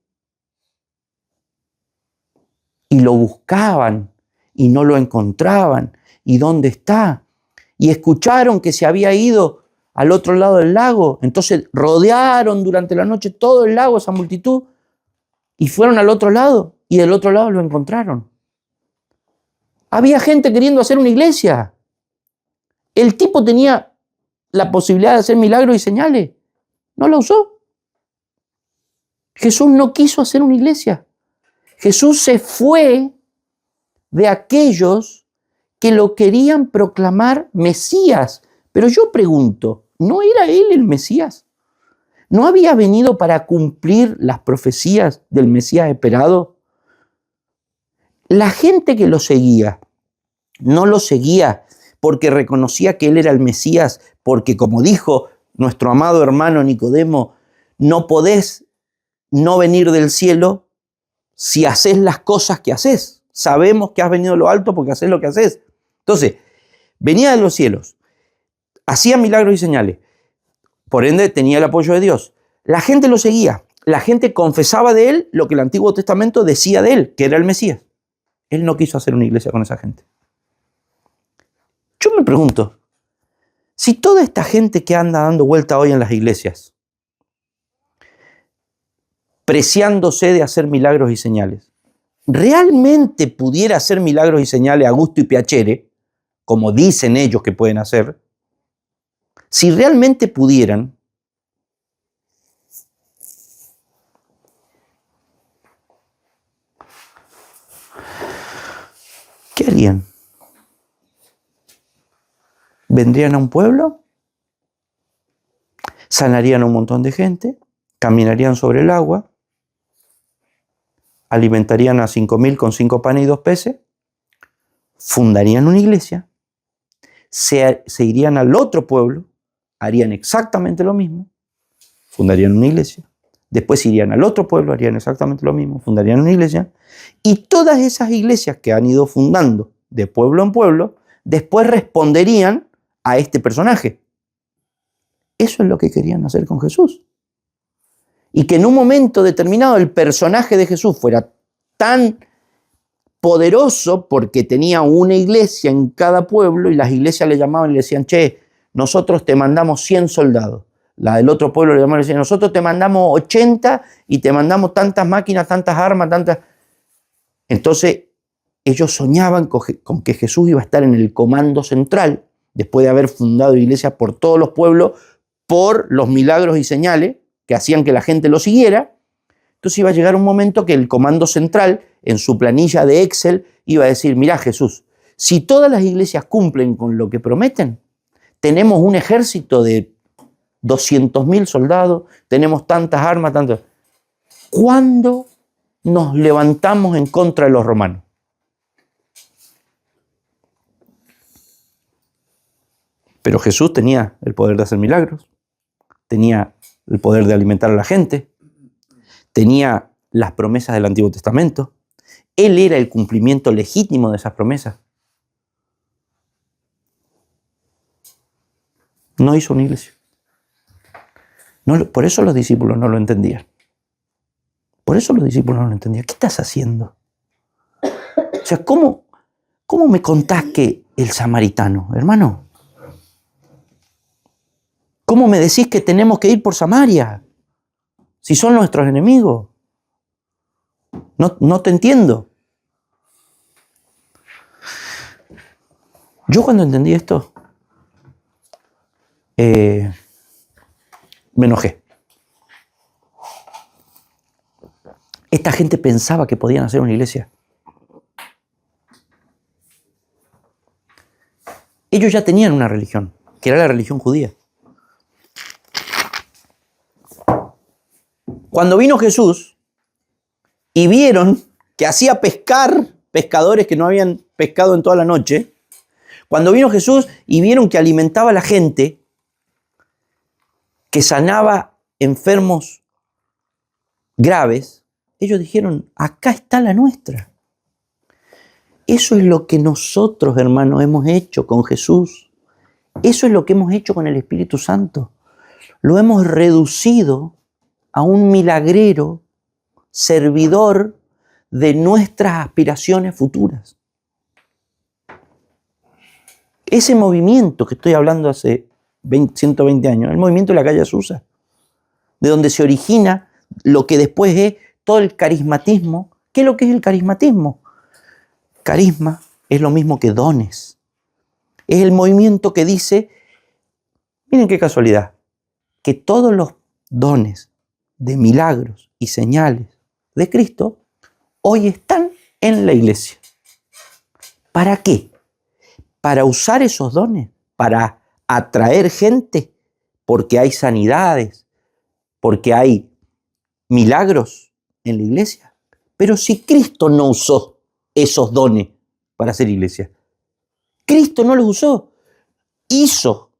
Y lo buscaban y no lo encontraban. ¿Y dónde está? Y escucharon que se había ido al otro lado del lago. Entonces rodearon durante la noche todo el lago, esa multitud, y fueron al otro lado. Y del otro lado lo encontraron. Había gente queriendo hacer una iglesia. El tipo tenía la posibilidad de hacer milagros y señales. No la usó. Jesús no quiso hacer una iglesia. Jesús se fue de aquellos que lo querían proclamar Mesías. Pero yo pregunto, ¿no era Él el Mesías? ¿No había venido para cumplir las profecías del Mesías esperado? La gente que lo seguía, no lo seguía porque reconocía que Él era el Mesías, porque como dijo nuestro amado hermano Nicodemo, no podés no venir del cielo si haces las cosas que haces. Sabemos que has venido de lo alto porque haces lo que haces. Entonces, venía de los cielos, hacía milagros y señales, por ende tenía el apoyo de Dios. La gente lo seguía, la gente confesaba de Él lo que el Antiguo Testamento decía de Él, que era el Mesías. Él no quiso hacer una iglesia con esa gente. Yo me pregunto, si toda esta gente que anda dando vuelta hoy en las iglesias, preciándose de hacer milagros y señales, realmente pudiera hacer milagros y señales a gusto y piacere, como dicen ellos que pueden hacer, si realmente pudieran, ¿qué harían? ¿Vendrían a un pueblo? ¿Sanarían a un montón de gente? ¿Caminarían sobre el agua? ¿Alimentarían a 5.000 con 5 panes y 2 peces? ¿Fundarían una iglesia? Se irían al otro pueblo, harían exactamente lo mismo, fundarían una iglesia, Después irían al otro pueblo, harían exactamente lo mismo, fundarían una iglesia. Y todas esas iglesias que han ido fundando de pueblo en pueblo, después responderían a este personaje. Eso es lo que querían hacer con Jesús. Y que en un momento determinado el personaje de Jesús fuera tan poderoso porque tenía una iglesia en cada pueblo y las iglesias le llamaban y le decían, che, nosotros te mandamos 100 soldados. La del otro pueblo le llamaban y le decían, nosotros te mandamos 80 y te mandamos tantas máquinas, tantas armas, tantas... Entonces ellos soñaban con que Jesús iba a estar en el comando central, después de haber fundado iglesias por todos los pueblos, por los milagros y señales que hacían que la gente lo siguiera. Entonces iba a llegar un momento que el comando central, en su planilla de Excel, iba a decir, mirá Jesús, si todas las iglesias cumplen con lo que prometen, tenemos un ejército de 200.000 soldados, tenemos tantas armas, tantas... ¿Cuándo nos levantamos en contra de los romanos? Pero Jesús tenía el poder de hacer milagros, tenía el poder de alimentar a la gente, tenía las promesas del Antiguo Testamento. Él era el cumplimiento legítimo de esas promesas. No hizo una iglesia. Por eso los discípulos no lo entendían. Por eso los discípulos no lo entendían. ¿Qué estás haciendo? O sea, ¿cómo me contás que el samaritano, hermano? ¿Cómo me decís que tenemos que ir por Samaria? Si son nuestros enemigos. No te entiendo. Yo cuando entendí esto, me enojé. Esta gente pensaba que podían hacer una iglesia. Ellos ya tenían una religión, que era la religión judía. Cuando vino Jesús y vieron que hacía pescar pescadores que no habían pescado en toda la noche, cuando vino Jesús y vieron que alimentaba a la gente, que sanaba enfermos graves, ellos dijeron, acá está la nuestra. Eso es lo que nosotros, hermanos, hemos hecho con Jesús. Eso es lo que hemos hecho con el Espíritu Santo. Lo hemos reducido a un milagrero servidor de nuestras aspiraciones futuras. Ese movimiento que estoy hablando hace 120 años, el movimiento de la calle Azusa, de donde se origina lo que después es todo el carismatismo. ¿Qué es lo que es el carismatismo? Carisma es lo mismo que dones. Es el movimiento que dice, miren qué casualidad, que todos los dones de milagros y señales de Cristo hoy están en la iglesia. ¿Para qué? Para usar esos dones, para atraer gente, porque hay sanidades, porque hay milagros en la iglesia. Pero si Cristo no usó esos dones para hacer iglesia, Cristo no los usó, hizo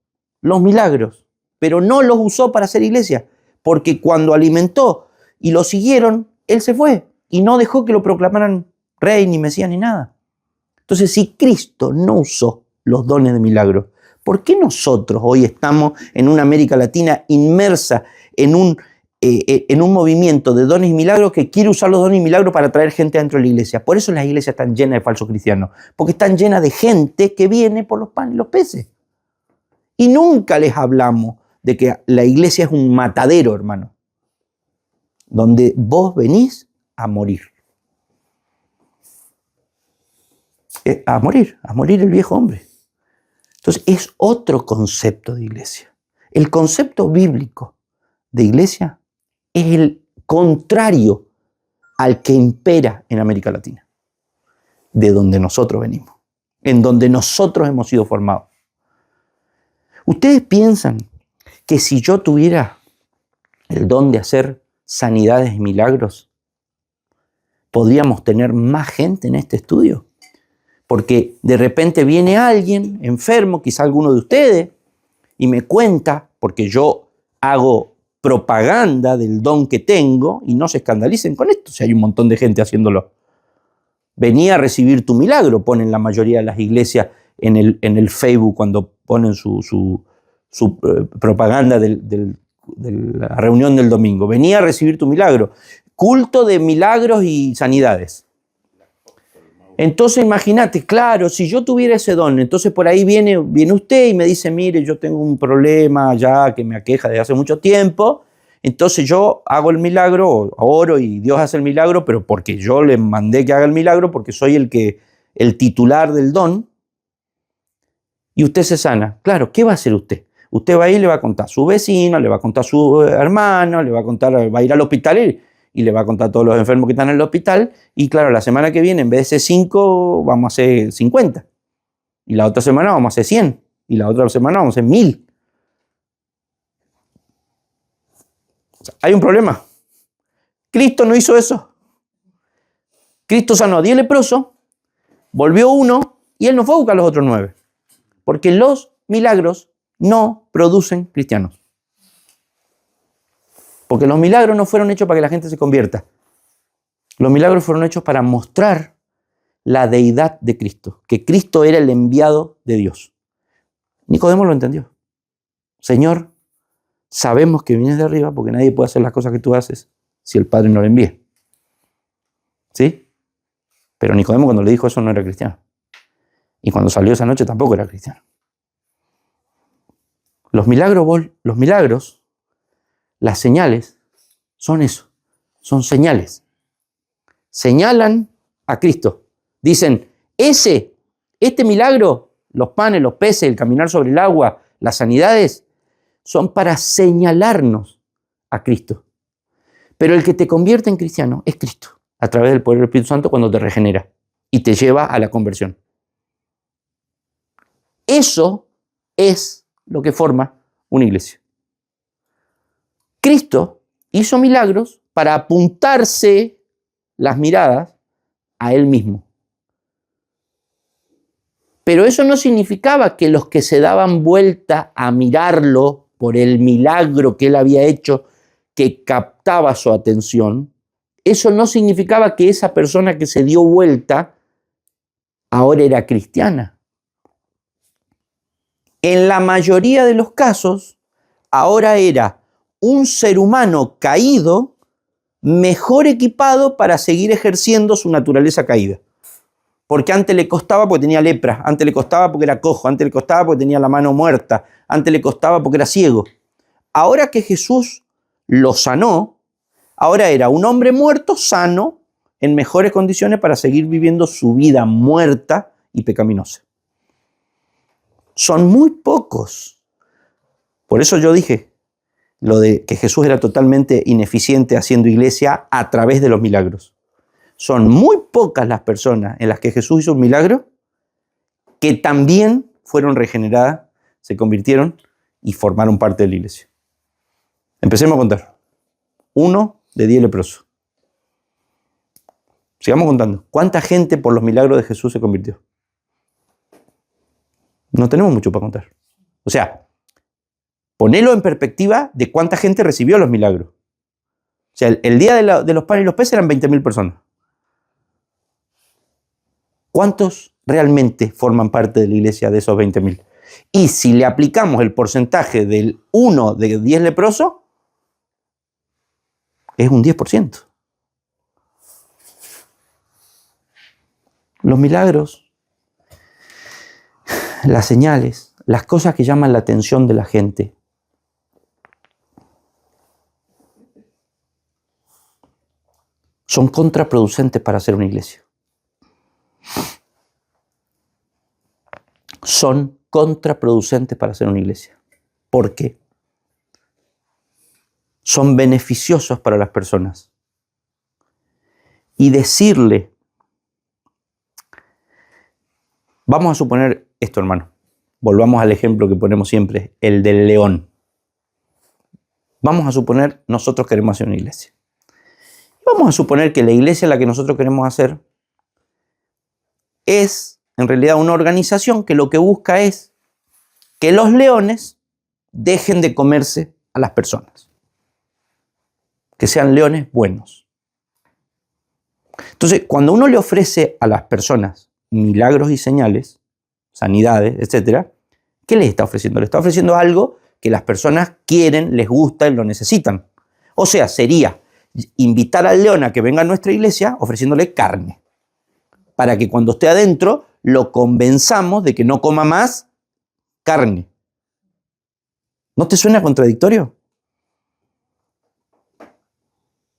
los milagros, pero no los usó para hacer iglesia, porque cuando alimentó y lo siguieron, Él se fue y no dejó que lo proclamaran rey, ni Mesías, ni nada. Entonces, si Cristo no usó los dones de milagros, ¿por qué nosotros hoy estamos en una América Latina inmersa en un movimiento de dones y milagros que quiere usar los dones y milagros para traer gente dentro de la iglesia? Por eso las iglesias están llenas de falsos cristianos, porque están llenas de gente que viene por los panes y los peces. Y nunca les hablamos de que la iglesia es un matadero, hermano, donde vos venís a morir. A morir el viejo hombre. Entonces es otro concepto de iglesia. El concepto bíblico de iglesia es el contrario al que impera en América Latina, de donde nosotros venimos, en donde nosotros hemos sido formados. ¿Ustedes piensan que si yo tuviera el don de hacer sanidades y milagros, podríamos tener más gente en este estudio? Porque de repente viene alguien enfermo, quizá alguno de ustedes, y me cuenta, porque yo hago propaganda del don que tengo y no se escandalicen con esto, si hay un montón de gente haciéndolo. Venía a recibir tu milagro, ponen la mayoría de las iglesias en el Facebook cuando ponen su propaganda de la reunión del domingo. Venía a recibir tu milagro. Culto de milagros y sanidades. Entonces imagínate, claro, si yo tuviera ese don, entonces por ahí viene usted y me dice, mire, yo tengo un problema ya que me aqueja desde hace mucho tiempo, entonces yo hago el milagro, oro y Dios hace el milagro, pero porque yo le mandé que haga el milagro, porque soy el titular del don, y usted se sana. Claro, ¿qué va a hacer usted? Usted va a ir y le va a contar a su vecino, le va a contar a su hermano, va a ir al hospital y le va a contar a todos los enfermos que están en el hospital, y claro, la semana que viene, en vez de ser 5, vamos a hacer 50. Y la otra semana vamos a hacer 100. Y la otra semana vamos a hacer 1000. O sea, hay un problema. Cristo no hizo eso. Cristo sanó a 10 leprosos, volvió uno, y Él no fue a buscar a los otros 9. Porque los milagros no producen cristianos. Porque los milagros no fueron hechos para que la gente se convierta. Los milagros fueron hechos para mostrar la deidad de Cristo, que Cristo era el enviado de Dios. Nicodemo lo entendió. Señor, sabemos que vienes de arriba porque nadie puede hacer las cosas que tú haces si el Padre no lo envía. ¿Sí? Pero Nicodemo cuando le dijo eso no era cristiano. Y cuando salió esa noche tampoco era cristiano. Los milagros, las señales, son eso, son señales. Señalan a Cristo. Dicen, este milagro, los panes, los peces, el caminar sobre el agua, las sanidades, son para señalarnos a Cristo. Pero el que te convierte en cristiano es Cristo, a través del poder del Espíritu Santo cuando te regenera y te lleva a la conversión. Eso es lo que forma una iglesia. Cristo hizo milagros para apuntarse las miradas a Él mismo. Pero eso no significaba que los que se daban vuelta a mirarlo por el milagro que Él había hecho, que captaba su atención, eso no significaba que esa persona que se dio vuelta ahora era cristiana. En la mayoría de los casos, ahora era un ser humano caído, mejor equipado para seguir ejerciendo su naturaleza caída. Porque antes le costaba porque tenía lepra, antes le costaba porque era cojo, antes le costaba porque tenía la mano muerta, antes le costaba porque era ciego. Ahora que Jesús lo sanó, ahora era un hombre muerto, sano, en mejores condiciones para seguir viviendo su vida muerta y pecaminosa. Son muy pocos. Por eso yo dije lo de que Jesús era totalmente ineficiente haciendo iglesia a través de los milagros. Son muy pocas las personas en las que Jesús hizo un milagro que también fueron regeneradas, se convirtieron y formaron parte de la iglesia. Empecemos a contar. 1 de 10 leprosos. Sigamos contando. ¿Cuánta gente por los milagros de Jesús se convirtió? No tenemos mucho para contar. O sea, ponelo en perspectiva de cuánta gente recibió los milagros. O sea, el día de los panes y los peces eran 20.000 personas. ¿Cuántos realmente forman parte de la iglesia de esos 20.000? Y si le aplicamos el porcentaje del 1 de 10 leprosos, es un 10%. Los milagros, las señales, las cosas que llaman la atención de la gente, son contraproducentes para hacer una iglesia. Son contraproducentes para hacer una iglesia. ¿Por qué? Son beneficiosos para las personas. Y decirle, vamos a suponer esto, hermano. Volvamos al ejemplo que ponemos siempre, el del león. Vamos a suponer, nosotros queremos hacer una iglesia. Vamos a suponer que la iglesia la que nosotros queremos hacer es, en realidad, una organización que lo que busca es que los leones dejen de comerse a las personas. que sean leones buenos. Entonces, cuando uno le ofrece a las personas milagros y señales, sanidades, etc., ¿qué les está ofreciendo? Le está ofreciendo algo que las personas quieren, les gusta y lo necesitan. O sea, sería invitar al león a que venga a nuestra iglesia ofreciéndole carne, para que cuando esté adentro lo convenzamos de que no coma más carne. ¿No te suena contradictorio?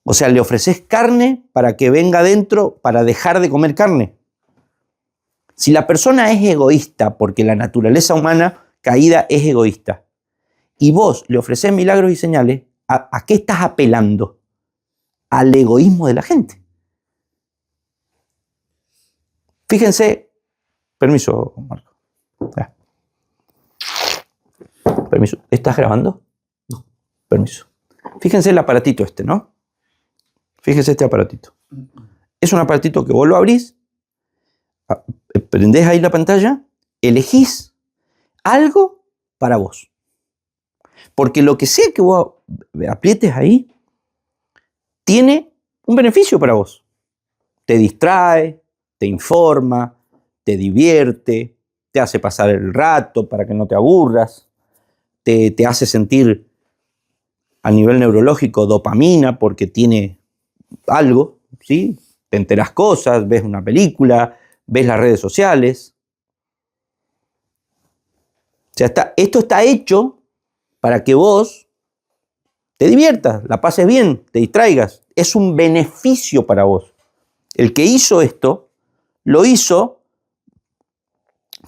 O sea, le ofreces carne para que venga adentro para dejar de comer carne. Si la persona es egoísta, porque la naturaleza humana caída es egoísta, y vos le ofreces milagros y señales, ¿a qué estás apelando? Al egoísmo de la gente. Fíjense, permiso, Marco. Ya. Permiso. ¿Estás grabando? No. Permiso. Fíjense el aparatito este, ¿no? Fíjense este aparatito. Es un aparatito que vos lo abrís, prendés ahí la pantalla, elegís algo para vos. Porque lo que sea que vos aprietes ahí, tiene un beneficio para vos. Te distrae, te informa, te divierte, te hace pasar el rato para que no te aburras, te hace sentir a nivel neurológico dopamina porque tiene algo, ¿sí? Te enterás cosas, ves una película, ves las redes sociales. O sea, esto está hecho para que vos te diviertas, la pases bien, te distraigas. Es un beneficio para vos. El que hizo esto, lo hizo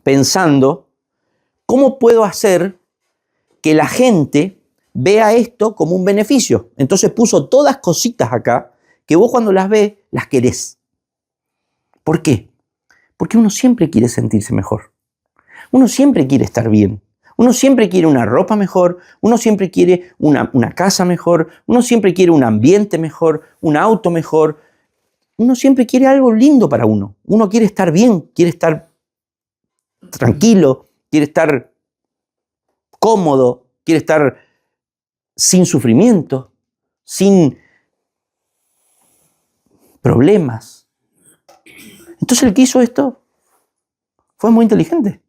pensando, ¿cómo puedo hacer que la gente vea esto como un beneficio? Entonces puso todas cositas acá que vos cuando las ves, las querés. ¿Por qué? Porque uno siempre quiere sentirse mejor. Uno siempre quiere estar bien. Uno siempre quiere una ropa mejor, uno siempre quiere una casa mejor, uno siempre quiere un ambiente mejor, un auto mejor. Uno siempre quiere algo lindo para uno. Uno quiere estar bien, quiere estar tranquilo, quiere estar cómodo, quiere estar sin sufrimiento, sin problemas. Entonces el que hizo esto fue muy inteligente.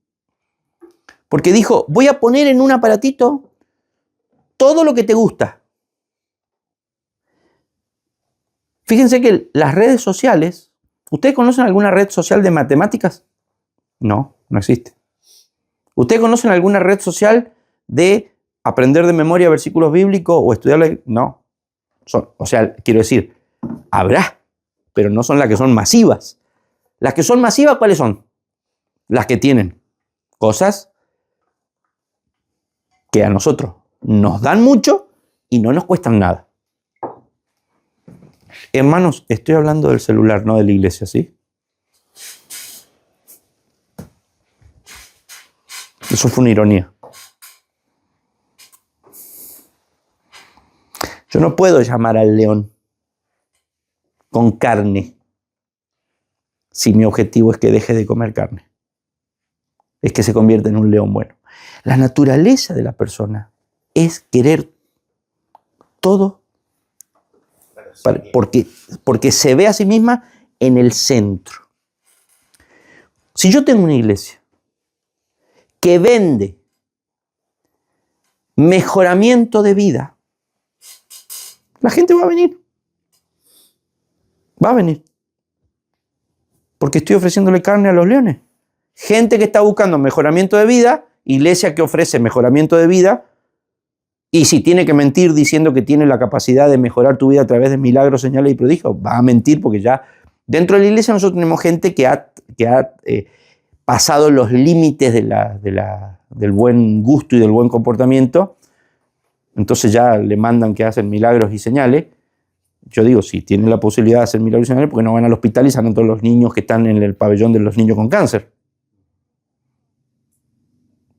Porque dijo, voy a poner en un aparatito todo lo que te gusta. Fíjense que las redes sociales, ¿ustedes conocen alguna red social de matemáticas? No, no existe. ¿Ustedes conocen alguna red social de aprender de memoria versículos bíblicos o estudiar? No. O sea, quiero decir, habrá, pero no son las que son masivas. Las que son masivas, ¿cuáles son? Las que tienen cosas que a nosotros nos dan mucho y no nos cuestan nada. Hermanos, estoy hablando del celular, no de la iglesia, ¿sí? Eso fue una ironía. Yo no puedo llamar al león con carne si mi objetivo es que deje de comer carne. Es que se convierta en un león bueno. La naturaleza de la persona es querer todo porque se ve a sí misma en el centro. Si yo tengo una iglesia que vende mejoramiento de vida, la gente va a venir. Va a venir. Porque estoy ofreciéndole carne a los leones. Gente que está buscando mejoramiento de vida, iglesia que ofrece mejoramiento de vida, y si tiene que mentir diciendo que tiene la capacidad de mejorar tu vida a través de milagros, señales y prodigios, va a mentir porque ya dentro de la iglesia nosotros tenemos gente que ha pasado los límites del buen gusto y del buen comportamiento. Entonces ya le mandan que hacen milagros y señales. Yo digo, si tienen la posibilidad de hacer milagros y señales, ¿por qué no van al hospital y sanan todos los niños que están en el pabellón de los niños con cáncer?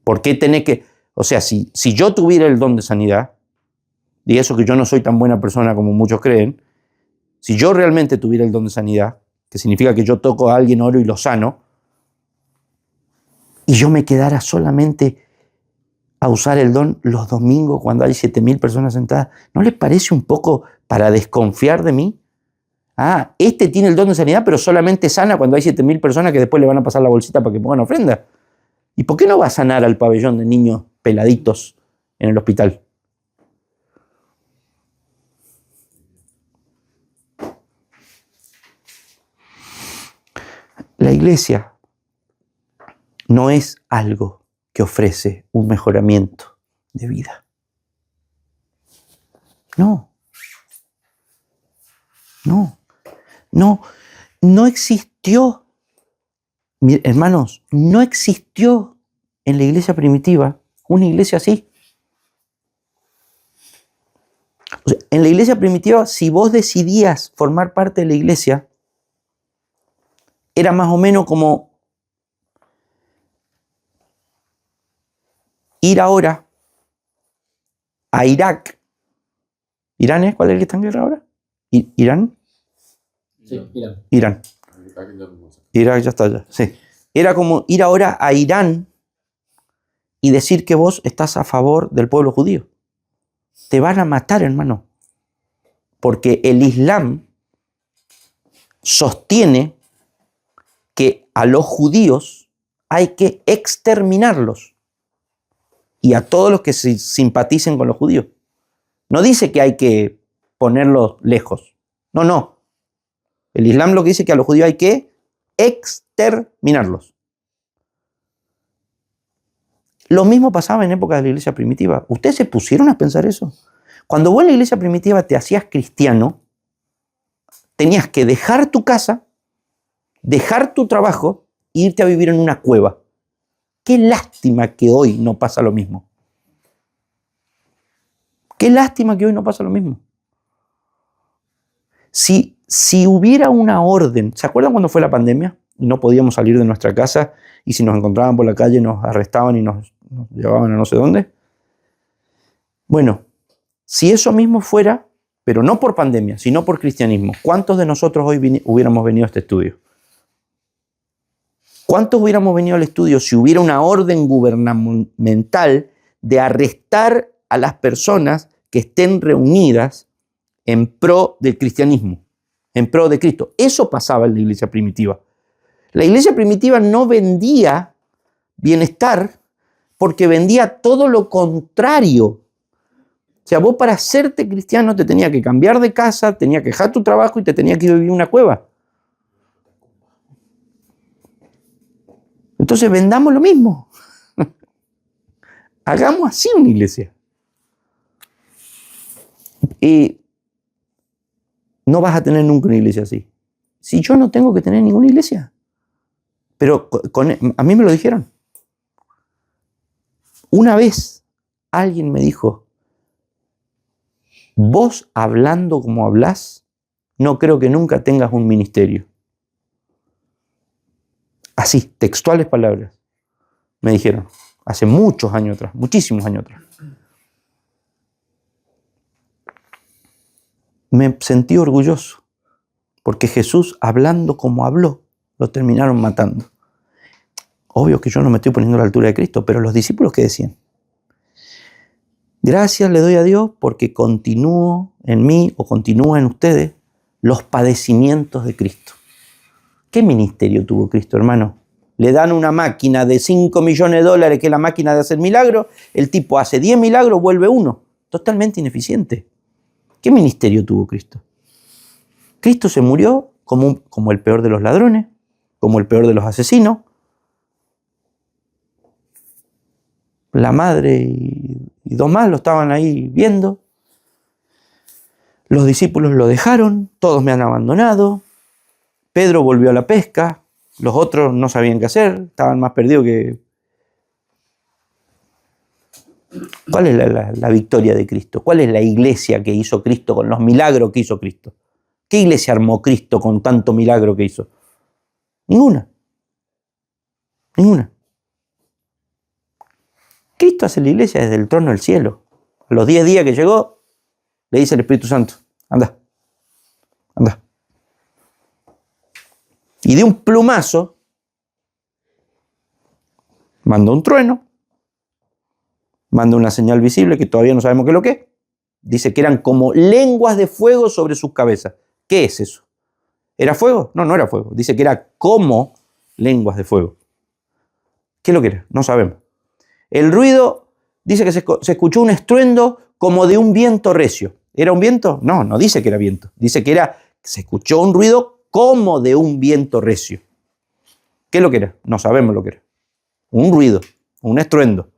¿Por qué tenés que...? O sea, si yo tuviera el don de sanidad, y eso que yo no soy tan buena persona como muchos creen, si yo realmente tuviera el don de sanidad, que significa que yo toco a alguien, oro y lo sano, y yo me quedara solamente a usar el don los domingos cuando hay 7.000 personas sentadas? ¿No les parece un poco para desconfiar de mí? Ah, este tiene el don de sanidad, pero solamente sana cuando hay 7.000 personas que después le van a pasar la bolsita para que pongan ofrenda. ¿Y por qué no va a sanar al pabellón de niños peladitos en el hospital? La iglesia no es algo que ofrece un mejoramiento de vida. No. No existió, hermanos, no existió en la iglesia primitiva una iglesia así. O sea, en la iglesia primitiva, si vos decidías formar parte de la iglesia, era más o menos como ir ahora a Irak. ¿Irán es? ¿Cuál es el que está en guerra ahora? ¿Irán? Sí, Irán. Irán. Irak ya está allá, sí. Era como ir ahora a Irán y decir que vos estás a favor del pueblo judío. Te van a matar, hermano. Porque el Islam sostiene que a los judíos hay que exterminarlos. Y a todos los que simpaticen con los judíos. No dice que hay que ponerlos lejos. No. El Islam lo que dice es que a los judíos hay que exterminarlos. Lo mismo pasaba en época de la iglesia primitiva. ¿Ustedes se pusieron a pensar eso? Cuando vos en la iglesia primitiva te hacías cristiano, tenías que dejar tu casa, dejar tu trabajo e irte a vivir en una cueva. Qué lástima que hoy no pasa lo mismo. Qué lástima que hoy no pasa lo mismo. Si hubiera una orden, ¿se acuerdan cuando fue la pandemia? No podíamos salir de nuestra casa y si nos encontraban por la calle nos arrestaban y nos llevaban a no sé dónde. Bueno, si eso mismo fuera, pero no por pandemia, sino por cristianismo, ¿cuántos de nosotros hoy hubiéramos venido a este estudio? ¿Cuántos hubiéramos venido al estudio si hubiera una orden gubernamental de arrestar a las personas que estén reunidas en pro del cristianismo, en pro de Cristo? Eso pasaba en la iglesia primitiva. La iglesia primitiva no vendía bienestar porque vendía todo lo contrario. O sea, vos para hacerte cristiano te tenías que cambiar de casa, tenías que dejar tu trabajo y te tenías que ir a vivir en una cueva. Entonces vendamos lo mismo. Hagamos así una iglesia. Y no vas a tener nunca una iglesia así. Si yo no tengo que tener ninguna iglesia. Pero a mí me lo dijeron. Una vez alguien me dijo, vos hablando como hablás, no creo que nunca tengas un ministerio. Así, textuales palabras, me dijeron, hace muchos años atrás, muchísimos años atrás. Me sentí orgulloso, porque Jesús, hablando como habló, lo terminaron matando. Obvio que yo no me estoy poniendo a la altura de Cristo, pero los discípulos, ¿qué decían? Gracias le doy a Dios porque continúo en mí o continúa en ustedes los padecimientos de Cristo. ¿Qué ministerio tuvo Cristo, hermano? Le dan una máquina de $5 millones, que es la máquina de hacer milagros, el tipo hace 10 milagros, vuelve uno. Totalmente ineficiente. ¿Qué ministerio tuvo Cristo? Cristo se murió como el peor de los ladrones, como el peor de los asesinos. La madre y dos más lo estaban ahí viendo. Los discípulos lo dejaron, todos me han abandonado. Pedro volvió a la pesca, los otros no sabían qué hacer, estaban más perdidos que... ¿Cuál es la victoria de Cristo? ¿Cuál es la iglesia que hizo Cristo con los milagros que hizo Cristo? ¿Qué iglesia armó Cristo con tanto milagro que hizo? Ninguna. Ninguna. Cristo hace la iglesia desde el trono del cielo. A los 10 días que llegó, le dice el Espíritu Santo, anda. Y de un plumazo, mandó un trueno, manda una señal visible que todavía no sabemos qué es lo que es. Dice que eran como lenguas de fuego sobre sus cabezas. ¿Qué es eso? ¿Era fuego? No, no era fuego. Dice que era como lenguas de fuego. ¿Qué es lo que era? No sabemos. El ruido, dice que se escuchó un estruendo como de un viento recio. ¿Era un viento? No, no dice que era viento. Dice que se escuchó un ruido como de un viento recio. ¿Qué es lo que era? No sabemos lo que era. Un ruido, un estruendo.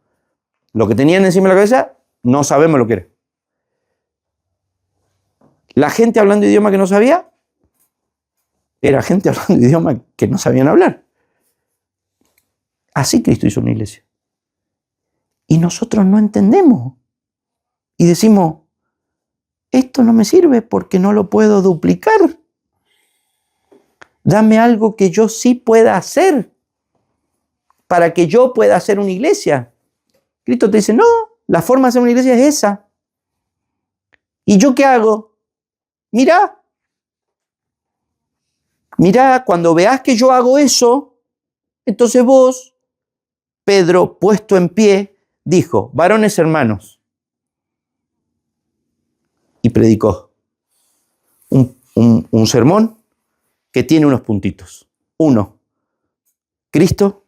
Lo que tenían encima de la cabeza, no sabemos lo que era. La gente hablando idioma que no sabía, era gente hablando idioma que no sabían hablar. Así Cristo hizo una iglesia. Y nosotros no entendemos. Y decimos, esto no me sirve porque no lo puedo duplicar. Dame algo que yo sí pueda hacer para que yo pueda hacer una iglesia. Cristo te dice, no, la forma de hacer una iglesia es esa. ¿Y yo qué hago? Mira, cuando veas que yo hago eso, entonces vos, Pedro, puesto en pie, dijo, varones hermanos, y predicó un sermón que tiene unos puntitos. Uno, Cristo,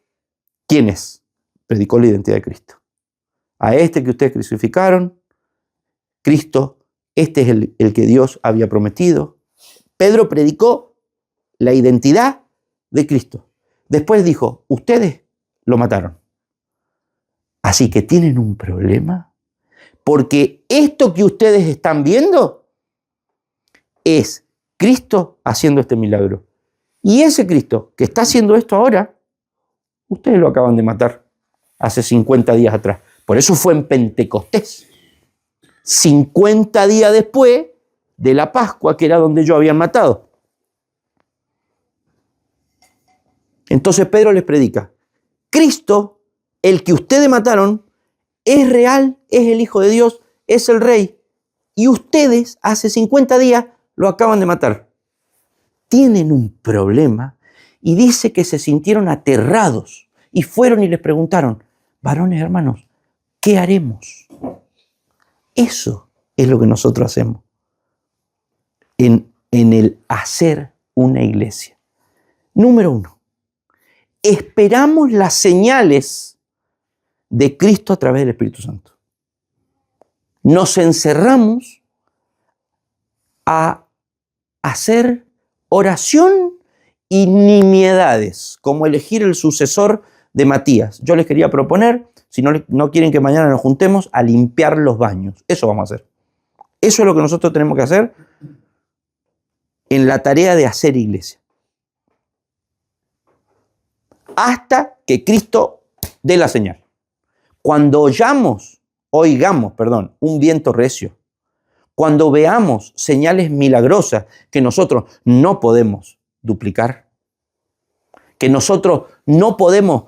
¿quién es? Predicó la identidad de Cristo. A este que ustedes crucificaron, Cristo, este es el que Dios había prometido. Pedro predicó la identidad de Cristo. Después dijo, ustedes lo mataron. Así que tienen un problema, porque esto que ustedes están viendo es Cristo haciendo este milagro. Y ese Cristo que está haciendo esto ahora, ustedes lo acaban de matar hace 50 días atrás. Por eso fue en Pentecostés. 50 días después de la Pascua, que era donde ellos habían matado. Entonces Pedro les predica, Cristo, el que ustedes mataron, es real, es el Hijo de Dios, es el Rey. Y ustedes hace 50 días lo acaban de matar. Tienen un problema y dice que se sintieron aterrados y fueron y les preguntaron, varones hermanos, ¿qué haremos? Eso es lo que nosotros hacemos en el hacer una iglesia. Número 1, esperamos las señales de Cristo a través del Espíritu Santo. Nos encerramos a hacer oración y nimiedades, como elegir el sucesor de Matías. Yo les quería proponer, si no quieren que mañana nos juntemos, a limpiar los baños. Eso vamos a hacer. Eso es lo que nosotros tenemos que hacer en la tarea de hacer iglesia. Hasta que Cristo dé la señal. Cuando oigamos, un viento recio, cuando veamos señales milagrosas que nosotros no podemos duplicar, que nosotros no podemos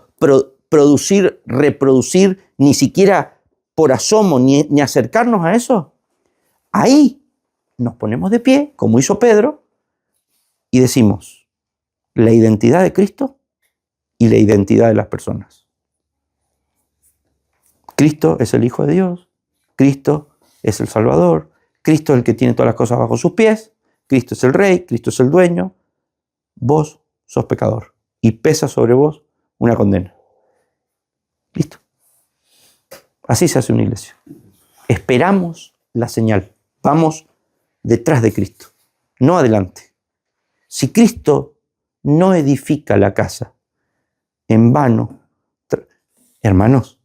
producir, reproducir, ni siquiera por asomo, ni acercarnos a eso, ahí nos ponemos de pie, como hizo Pedro, y decimos la identidad de Cristo y la identidad de las personas. Cristo es el Hijo de Dios, Cristo es el Salvador, Cristo es el que tiene todas las cosas bajo sus pies, Cristo es el Rey, Cristo es el dueño, vos sos pecador y pesa sobre vos una condena. Listo. Así se hace una iglesia. Esperamos la señal, vamos detrás de Cristo, no adelante. Si Cristo no edifica la casa, en vano, hermanos,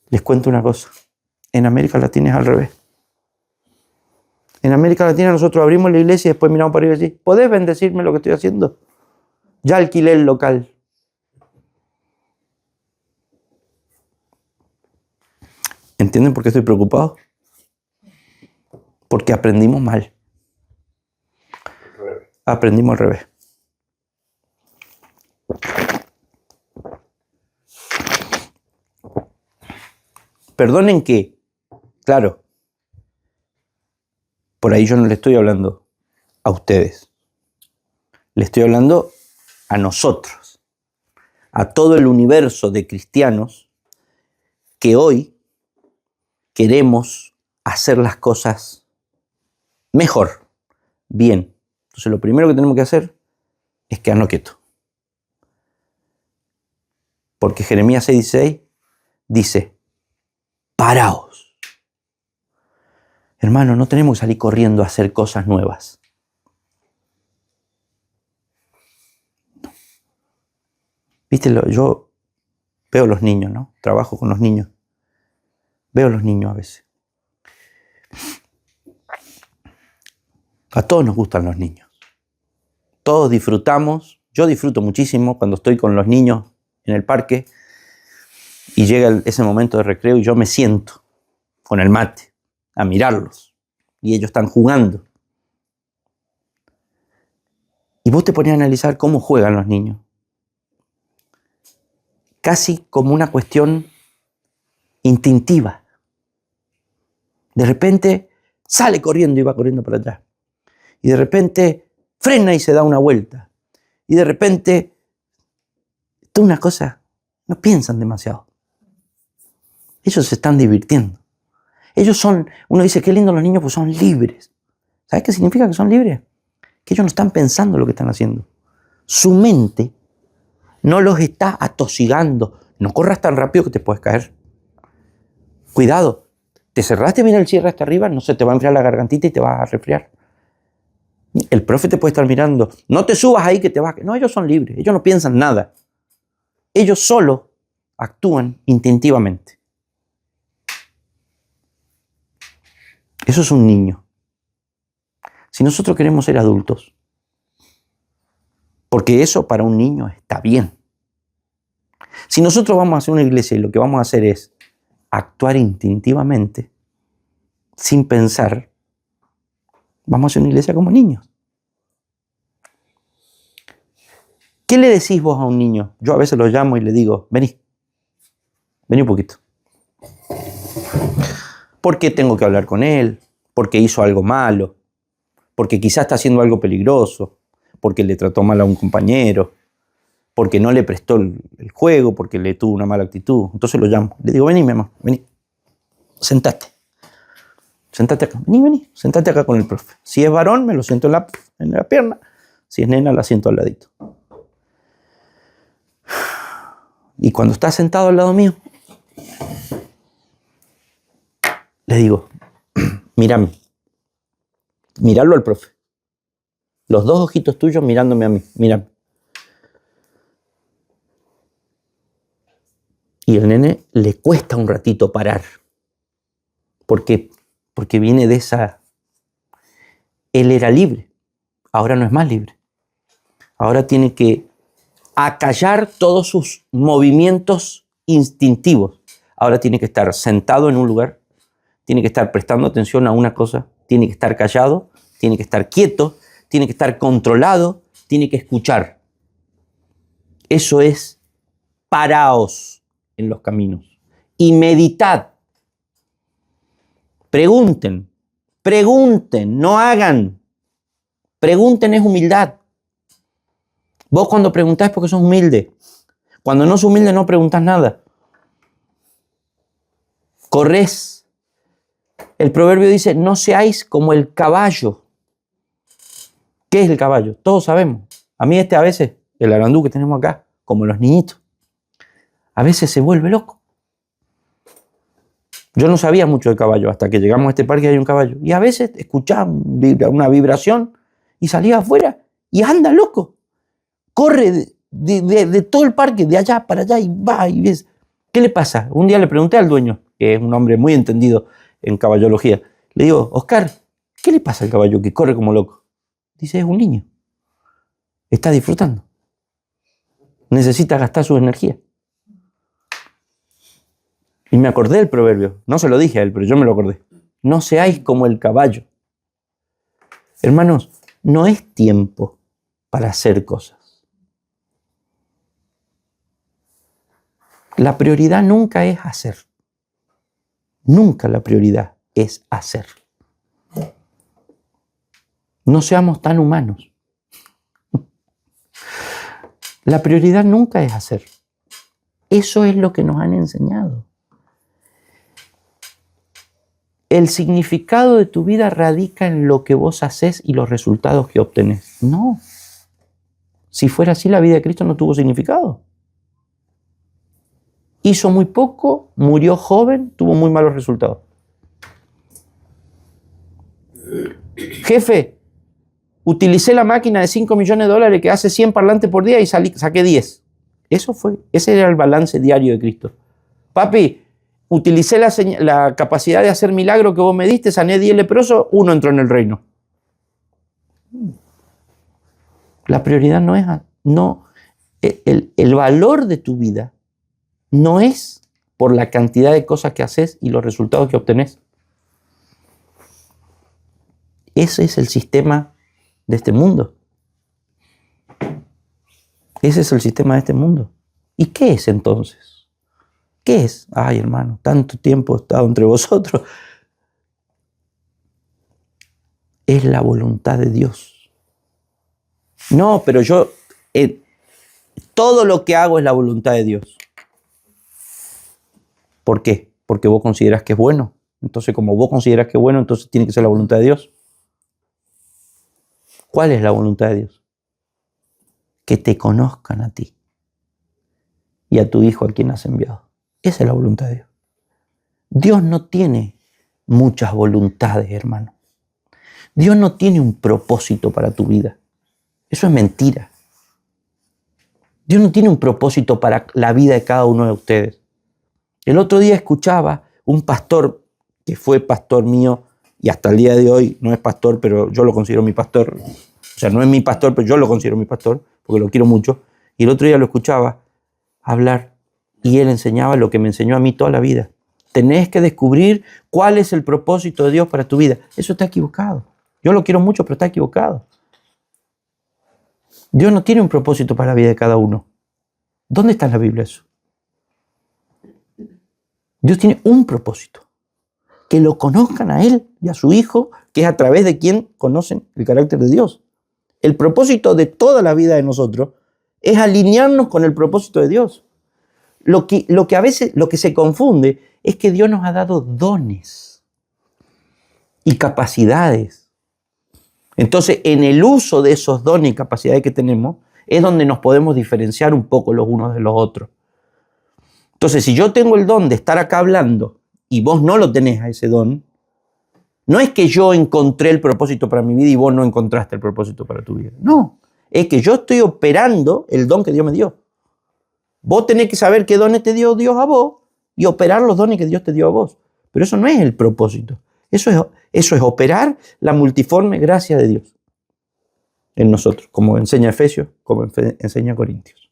les cuento una cosa, en América Latina es al revés. En América Latina nosotros abrimos la iglesia y después miramos para arriba y decimos, ¿podés bendecirme lo que estoy haciendo? Ya alquilé el local. ¿Entienden por qué estoy preocupado? Porque aprendimos mal. Aprendimos al revés. Perdonen que, claro, por ahí yo no le estoy hablando a ustedes. Le estoy hablando a nosotros, a todo el universo de cristianos que hoy queremos hacer las cosas mejor, bien. Entonces lo primero que tenemos que hacer es quedarnos quietos. Porque Jeremías 6:16 dice, paraos. Hermano, no tenemos que salir corriendo a hacer cosas nuevas. No. Viste, yo veo los niños, ¿no? Trabajo con los niños. Veo los niños a veces. A todos nos gustan los niños. Todos disfrutamos. Yo disfruto muchísimo cuando estoy con los niños en el parque y llega ese momento de recreo y yo me siento con el mate a mirarlos y ellos están jugando. Y vos te pones a analizar cómo juegan los niños. Casi como una cuestión instintiva. De repente sale corriendo y va corriendo para atrás. Y de repente frena y se da una vuelta. Y de repente, toda una cosa, no piensan demasiado. Ellos se están divirtiendo. Ellos son, uno dice, qué lindo los niños, pues son libres. ¿Sabes qué significa que son libres? Que ellos no están pensando lo que están haciendo. Su mente no los está atosigando. No corras tan rápido que te puedes caer. Cuidado, te cerraste bien el cierre hasta arriba, no se te va a enfriar la gargantita y te vas a resfriar. El profe te puede estar mirando. No te subas ahí que te vas. No, ellos son libres. Ellos no piensan nada. Ellos solo actúan instintivamente. Eso es un niño. Si nosotros queremos ser adultos, porque eso para un niño está bien. Si nosotros vamos a hacer una iglesia y lo que vamos a hacer es actuar instintivamente, sin pensar, vamos a hacer una iglesia como niños. ¿Qué le decís vos a un niño? Yo a veces lo llamo y le digo, vení un poquito. Porque tengo que hablar con él, porque hizo algo malo, porque quizás está haciendo algo peligroso, porque le trató mal a un compañero, porque no le prestó el juego, porque le tuvo una mala actitud. Entonces lo llamo. Le digo, vení, mi amor, vení. Sentate. Sentate acá. Vení, sentate acá con el profe. Si es varón, me lo siento en la pierna. Si es nena, la siento al ladito. Y cuando está sentado al lado mío, le digo, mírame. Míralo al profe. Los dos ojitos tuyos mirándome a mí. Mírame. Y el nene le cuesta un ratito parar. ¿Por qué? Porque viene de esa... Él era libre. Ahora no es más libre. Ahora tiene que acallar todos sus movimientos instintivos. Ahora tiene que estar sentado en un lugar. Tiene que estar prestando atención a una cosa. Tiene que estar callado. Tiene que estar quieto. Tiene que estar controlado. Tiene que escuchar. Eso es paraos en los caminos y meditad. Pregunten, no hagan. Pregunten es humildad. Vos cuando preguntás es porque sos humilde. Cuando no sos humilde no preguntás nada. Corres. El proverbio dice, no seáis como el caballo. ¿Qué es el caballo? Todos sabemos. A mí a veces, el arandú que tenemos acá, como los niñitos, a veces se vuelve loco. Yo no sabía mucho de caballo hasta que llegamos a este parque y hay un caballo. Y a veces escuchaba una vibración y salía afuera y anda loco. Corre de todo el parque, de allá para allá y va y ves. ¿Qué le pasa? Un día le pregunté al dueño, que es un hombre muy entendido en caballología. Le digo, Oscar, ¿qué le pasa al caballo que corre como loco? Dice, es un niño. Está disfrutando. Necesita gastar su energía. Y me acordé del proverbio. No se lo dije a él, pero yo me lo acordé. No seáis como el caballo. Hermanos, no es tiempo para hacer cosas. La prioridad nunca es hacer. Nunca la prioridad es hacer. No seamos tan humanos. La prioridad nunca es hacer. Eso es lo que nos han enseñado. el significado de tu vida radica en lo que vos haces y los resultados que obtenés. No. Si fuera así, la vida de Cristo no tuvo significado. Hizo muy poco, murió joven, tuvo muy malos resultados. Jefe, utilicé la máquina de 5 millones de dólares que hace 100 parlantes por día y saqué 10. Ese era el balance diario de Cristo. Papi, utilicé la capacidad de hacer milagro que vos me diste, sané 10 leprosos, 1 entró en el reino. La prioridad no es... El valor de tu vida no es por la cantidad de cosas que haces y los resultados que obtenés. Ese es el sistema de este mundo. Ese es el sistema de este mundo. ¿Y qué es entonces? ¿Qué es? Ay, hermano, tanto tiempo he estado entre vosotros. Es la voluntad de Dios. No, pero yo... todo lo que hago es la voluntad de Dios. ¿Por qué? Porque vos considerás que es bueno. Entonces, como vos considerás que es bueno, entonces tiene que ser la voluntad de Dios. ¿Cuál es la voluntad de Dios? Que te conozcan a ti y a tu Hijo a quien has enviado. Esa es la voluntad de Dios. Dios no tiene muchas voluntades, hermano. Dios no tiene un propósito para tu vida. Eso es mentira. Dios no tiene un propósito para la vida de cada uno de ustedes. El otro día escuchaba un pastor que fue pastor mío y hasta el día de hoy no es pastor, pero yo lo considero mi pastor. O sea, no es mi pastor, pero yo lo considero mi pastor porque lo quiero mucho. Y el otro día lo escuchaba hablar y él enseñaba lo que me enseñó a mí toda la vida. Tenés que descubrir cuál es el propósito de Dios para tu vida. Eso está equivocado. Yo lo quiero mucho, pero está equivocado. Dios no tiene un propósito para la vida de cada uno. ¿Dónde está en la Biblia eso? Dios tiene un propósito. Que lo conozcan a Él y a su Hijo, que es a través de quien conocen el carácter de Dios. El propósito de toda la vida de nosotros es alinearnos con el propósito de Dios. Lo que a veces se confunde es que Dios nos ha dado dones y capacidades. Entonces, en el uso de esos dones y capacidades que tenemos, es donde nos podemos diferenciar un poco los unos de los otros. Entonces, si yo tengo el don de estar acá hablando y vos no lo tenés a ese don, no es que yo encontré el propósito para mi vida y vos no encontraste el propósito para tu vida. No, es que yo estoy operando el don que Dios me dio. Vos tenés que saber qué dones te dio Dios a vos y operar los dones que Dios te dio a vos. Pero eso no es el propósito. Eso es operar la multiforme gracia de Dios en nosotros, como enseña Efesios, como enseña Corintios.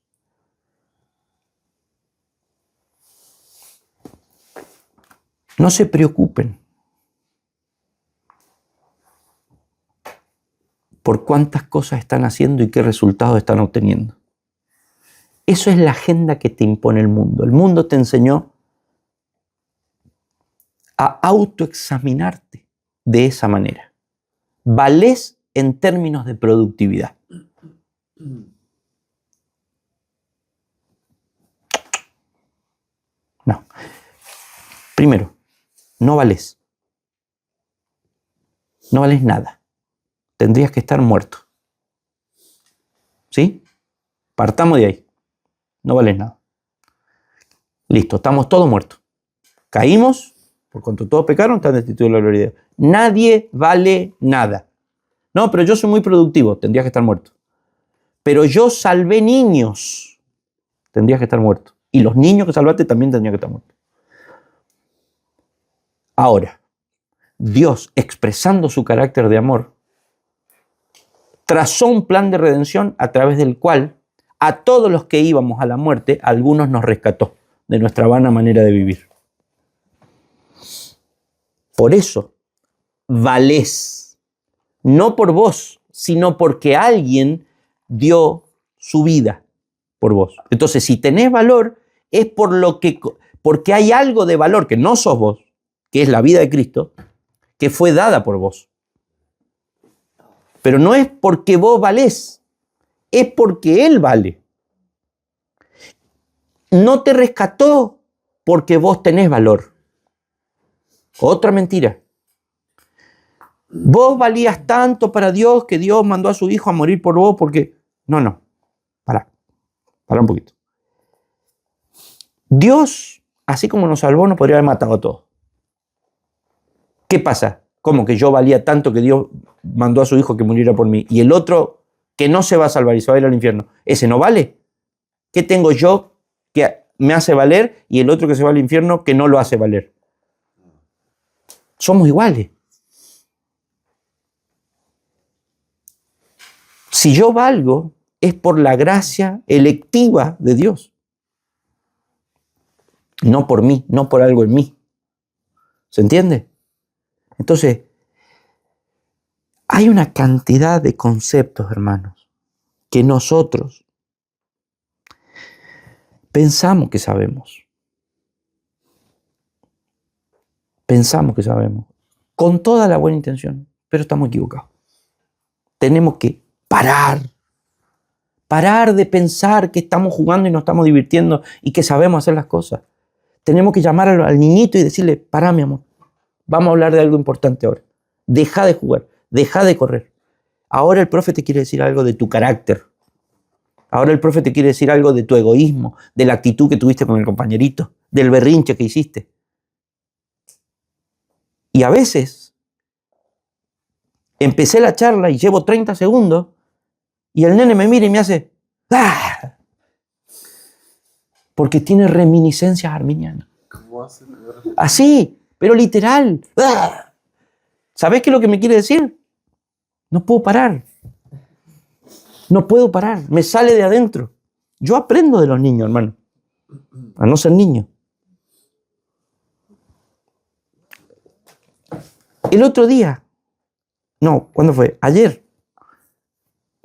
No se preocupen por cuántas cosas están haciendo y qué resultados están obteniendo. Eso es la agenda que te impone el mundo. El mundo te enseñó a autoexaminarte de esa manera. Valés en términos de productividad. No. Primero, no valés. No valés nada. Tendrías que estar muerto. ¿Sí? Partamos de ahí. No valés nada. Listo, estamos todos muertos. Caímos, por cuanto todos pecaron, están destituidos de la gloria de Dios. Nadie vale nada. No, pero yo soy muy productivo, tendrías que estar muerto. Pero yo salvé niños, tendrías que estar muerto. Y los niños que salvaste también tendrían que estar muertos. Ahora, Dios, expresando su carácter de amor, trazó un plan de redención a través del cual a todos los que íbamos a la muerte, algunos nos rescató de nuestra vana manera de vivir. Por eso, valés, no por vos, sino porque alguien dio su vida por vos. Entonces, si tenés valor, es porque hay algo de valor que no sos vos, que es la vida de Cristo, que fue dada por vos. Pero no es porque vos valés, es porque Él vale. No te rescató porque vos tenés valor. Otra mentira. Vos valías tanto para Dios que Dios mandó a su hijo a morir por vos porque... No. Pará un poquito. Dios, así como nos salvó, nos podría haber matado a todos. ¿Qué pasa? ¿Cómo que yo valía tanto que Dios mandó a su hijo que muriera por mí? Y el otro que no se va a salvar y se va a ir al infierno, ¿ese no vale? ¿Qué tengo yo que me hace valer y el otro que se va al infierno que no lo hace valer? Somos iguales. Si yo valgo, es por la gracia electiva de Dios. No por mí, no por algo en mí. ¿Se entiende? Entonces, hay una cantidad de conceptos, hermanos, que nosotros pensamos que sabemos. Pensamos que sabemos, con toda la buena intención, pero estamos equivocados. Tenemos que parar de pensar que estamos jugando y nos estamos divirtiendo y que sabemos hacer las cosas. Tenemos que llamar al niñito y decirle, pará, mi amor, vamos a hablar de algo importante ahora. Deja de jugar, deja de correr. Ahora el profe te quiere decir algo de tu carácter. Ahora el profe te quiere decir algo de tu egoísmo, de la actitud que tuviste con el compañerito, del berrinche que hiciste. Y a veces empecé la charla y llevo 30 segundos y el nene me mira y me hace ¡ah! Porque tiene reminiscencias arminianas. ¿Cómo hace? Así, pero literal. ¡Ah! ¿Sabés qué es lo que me quiere decir? No puedo parar. No puedo parar. Me sale de adentro. Yo aprendo de los niños, hermano. A no ser niño. El otro día, no, ¿cuándo fue? Ayer,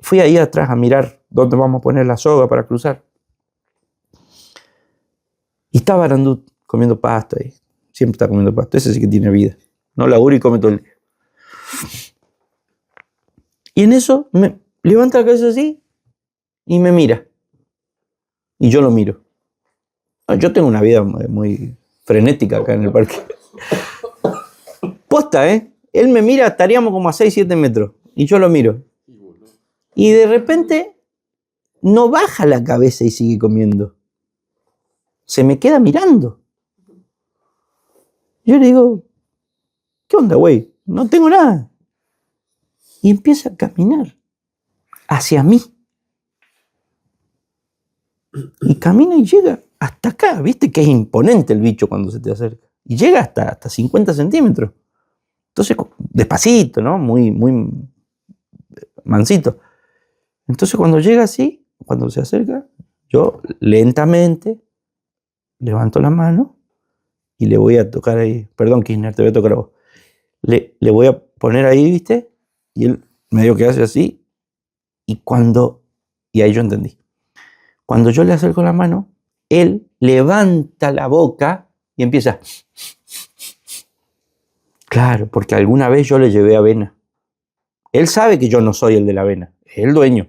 fui ahí atrás a mirar dónde vamos a poner la soga para cruzar. Y estaba Arandut comiendo pasto ahí. Siempre está comiendo pasto. Ese sí que tiene vida. No labura y come todo el día. Y en eso me levanta la cabeza así y me mira. Y yo lo miro. Yo tengo una vida muy frenética acá en el parque. Posta, ¿eh? Él me mira, estaríamos como a 6, 7 metros. Y yo lo miro. Y de repente no baja la cabeza y sigue comiendo. Se me queda mirando. Yo le digo, ¿qué onda, güey? No tengo nada. Y empieza a caminar hacia mí. Y camina y llega hasta acá. ¿Viste que es imponente el bicho cuando se te acerca? Y llega hasta 50 centímetros. Entonces, despacito, ¿no? Muy mansito. Entonces, cuando llega así, cuando se acerca, yo lentamente levanto la mano y le voy a tocar ahí. Perdón, Kirchner, te voy a tocar a vos. Le voy a poner ahí, ¿viste? Y él medio que hace así. Y ahí yo entendí. Cuando yo le acerco la mano, él levanta la boca y empieza. Claro, porque alguna vez yo le llevé avena. Él sabe que yo no soy el de la avena, es el dueño.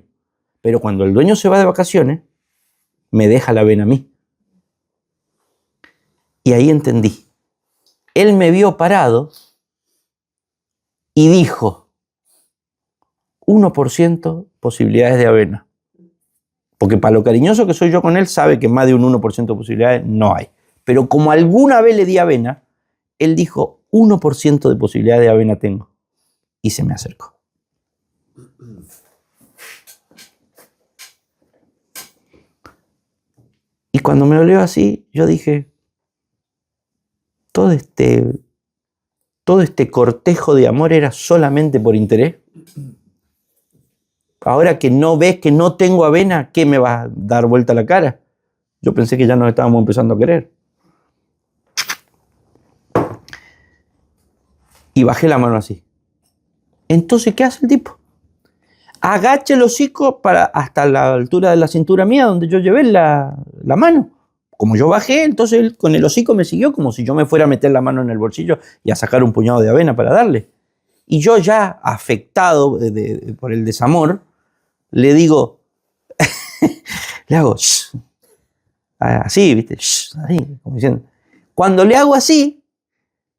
Pero cuando el dueño se va de vacaciones, me deja la avena a mí. Y ahí entendí. Él me vio parado y dijo, 1% posibilidades de avena. Porque para lo cariñoso que soy yo con él, sabe que más de un 1% de posibilidades no hay. Pero como alguna vez le di avena, él dijo, 1% de posibilidades de avena tengo. Y se me acercó. Y cuando me olió así, yo dije, todo este cortejo de amor era solamente por interés. Ahora que no ves que no tengo avena, ¿qué me va a dar vuelta la cara? Yo pensé que ya nos estábamos empezando a querer. Y bajé la mano así. Entonces, ¿qué hace el tipo? Agacha el hocico hasta la altura de la cintura mía, donde yo llevé la mano. Como yo bajé, entonces él con el hocico me siguió como si yo me fuera a meter la mano en el bolsillo y a sacar un puñado de avena para darle. Y yo ya afectado por el desamor, le digo, le hago, shh, así, ¿viste? Shh, así, como diciendo. Cuando le hago así,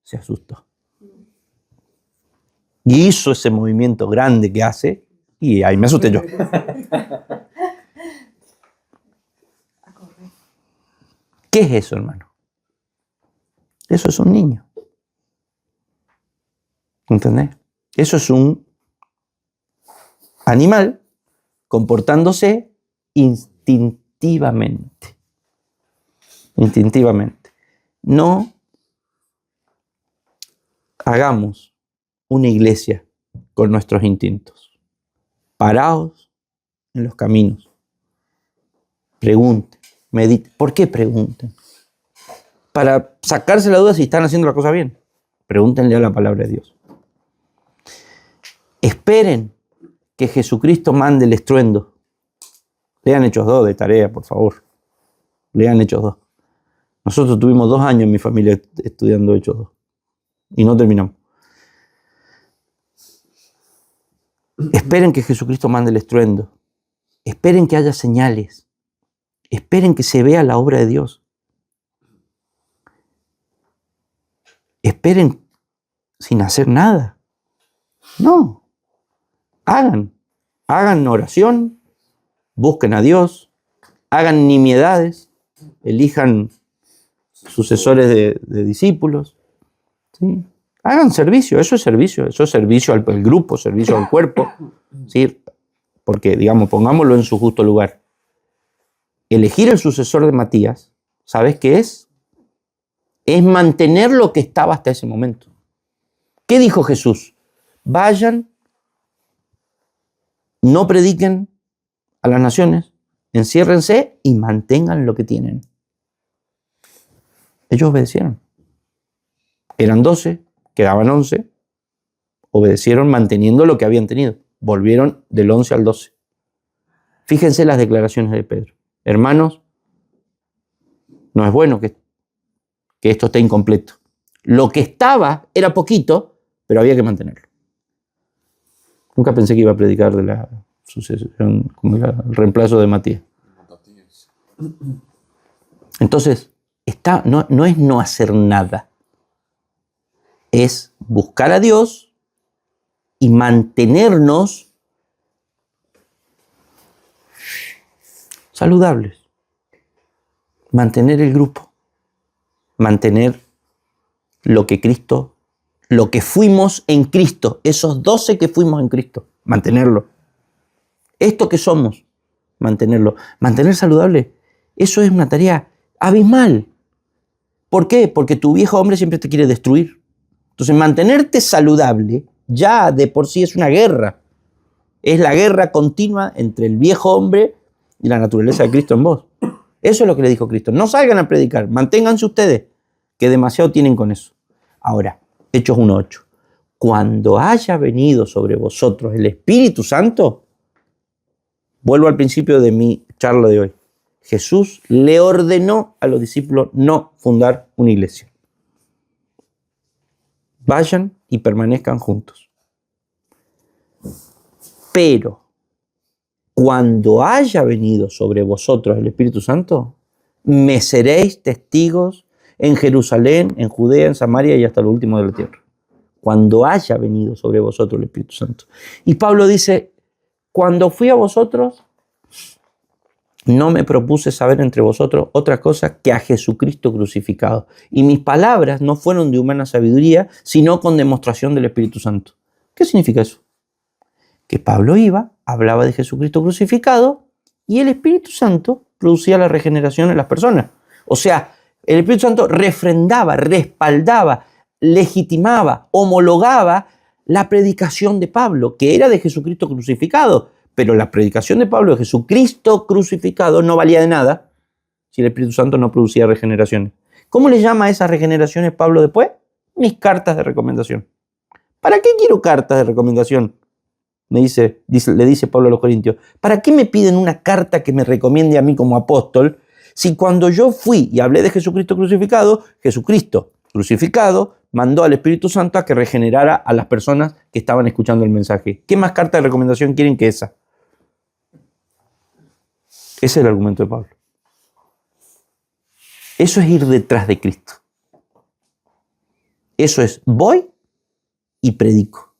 se asustó. Y hizo ese movimiento grande que hace, y ahí me asusté yo. ¿Qué es eso, hermano? Eso es un niño. ¿Entendés? Eso es un animal comportándose instintivamente. Instintivamente. No hagamos una iglesia con nuestros instintos. Paraos en los caminos. Pregunten, mediten. ¿Por qué pregunten? Para sacarse la duda si están haciendo la cosa bien. Pregúntenle a la palabra de Dios. Esperen que Jesucristo mande el estruendo. Lean Hechos 2 de tarea, por favor. Lean Hechos 2. Nosotros tuvimos 2 años en mi familia estudiando Hechos 2. Y no terminamos. Esperen que Jesucristo mande el estruendo. Esperen que haya señales. Esperen que se vea la obra de Dios. Esperen sin hacer nada. No. Hagan oración, busquen a Dios, hagan nimiedades, elijan sucesores de discípulos, ¿sí? Hagan servicio, eso es servicio al grupo, servicio al cuerpo, ¿sí? Porque, digamos, pongámoslo en su justo lugar. Elegir el sucesor de Matías, ¿sabes qué es? Es mantener lo que estaba hasta ese momento. ¿Qué dijo Jesús? Vayan, no prediquen a las naciones, enciérrense y mantengan lo que tienen. Ellos obedecieron. Eran 12, quedaban 11. Obedecieron manteniendo lo que habían tenido. Volvieron del 11 al 12. Fíjense las declaraciones de Pedro. Hermanos, no es bueno que esto esté incompleto. Lo que estaba era poquito, pero había que mantenerlo. Nunca pensé que iba a predicar de la sucesión, como era el reemplazo de Matías. Entonces, no es no hacer nada. Es buscar a Dios y mantenernos saludables. Mantener el grupo. Mantener lo que fuimos en Cristo, esos 12 que fuimos en Cristo, mantenerlo. Esto que somos, mantenerlo. Mantener saludable, eso es una tarea abismal. ¿Por qué? Porque tu viejo hombre siempre te quiere destruir. Entonces, mantenerte saludable ya de por sí es una guerra. Es la guerra continua entre el viejo hombre y la naturaleza de Cristo en vos. Eso es lo que le dijo Cristo. No salgan a predicar, manténganse ustedes, que demasiado tienen con eso. Ahora, Hechos 1:8. Cuando haya venido sobre vosotros el Espíritu Santo, vuelvo al principio de mi charla de hoy. Jesús le ordenó a los discípulos no fundar una iglesia. Vayan y permanezcan juntos. Pero cuando haya venido sobre vosotros el Espíritu Santo, me seréis testigos en Jerusalén, en Judea, en Samaria y hasta lo último de la tierra. Cuando haya venido sobre vosotros el Espíritu Santo. Y Pablo dice, cuando fui a vosotros, no me propuse saber entre vosotros otra cosa que a Jesucristo crucificado. Y mis palabras no fueron de humana sabiduría, sino con demostración del Espíritu Santo. ¿Qué significa eso? Que Pablo iba, hablaba de Jesucristo crucificado y el Espíritu Santo producía la regeneración en las personas. O sea, el Espíritu Santo refrendaba, respaldaba, legitimaba, homologaba la predicación de Pablo, que era de Jesucristo crucificado. Pero la predicación de Pablo de Jesucristo crucificado no valía de nada si el Espíritu Santo no producía regeneraciones. ¿Cómo le llama a esas regeneraciones Pablo después? Mis cartas de recomendación. ¿Para qué quiero cartas de recomendación? Le dice Pablo a los Corintios. ¿Para qué me piden una carta que me recomiende a mí como apóstol si cuando yo fui y hablé de Jesucristo crucificado mandó al Espíritu Santo a que regenerara a las personas que estaban escuchando el mensaje? ¿Qué más carta de recomendación quieren que esa? Ese es el argumento de Pablo. Eso es ir detrás de Cristo. Eso es, voy y predico.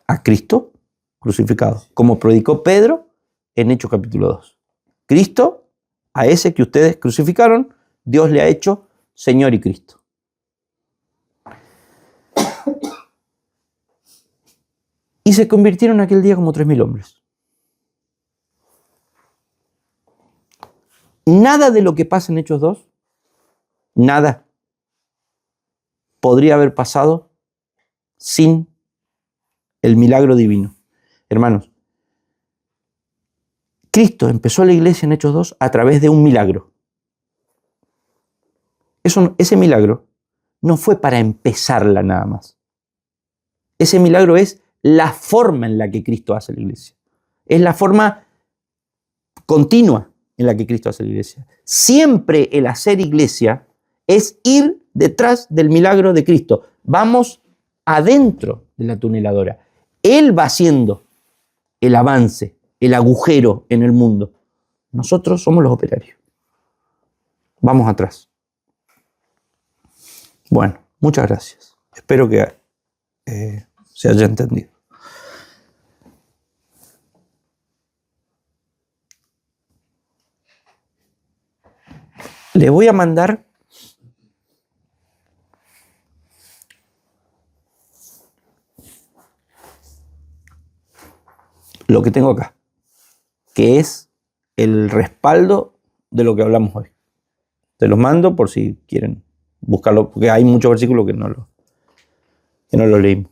a Cristo crucificado, como predicó Pedro en Hechos capítulo 2. Cristo, a ese que ustedes crucificaron, Dios le ha hecho Señor y Cristo. Y se convirtieron aquel día como 3.000 hombres. Nada de lo que pasa en Hechos 2, nada, podría haber pasado sin el milagro divino. Hermanos, Cristo empezó la iglesia en Hechos 2 a través de un milagro. Ese milagro no fue para empezarla nada más. Ese milagro es la forma en la que Cristo hace la iglesia. Es la forma continua en la que Cristo hace la iglesia. Siempre el hacer iglesia es ir detrás del milagro de Cristo. Vamos adentro de la tuneladora. Él va haciendo el avance, el agujero en el mundo. Nosotros somos los operarios. Vamos atrás. Bueno, muchas gracias. Espero que se haya entendido. Le voy a mandar lo que tengo acá, que es el respaldo de lo que hablamos hoy. Te los mando por si quieren buscarlo, porque hay muchos versículos que no los leímos.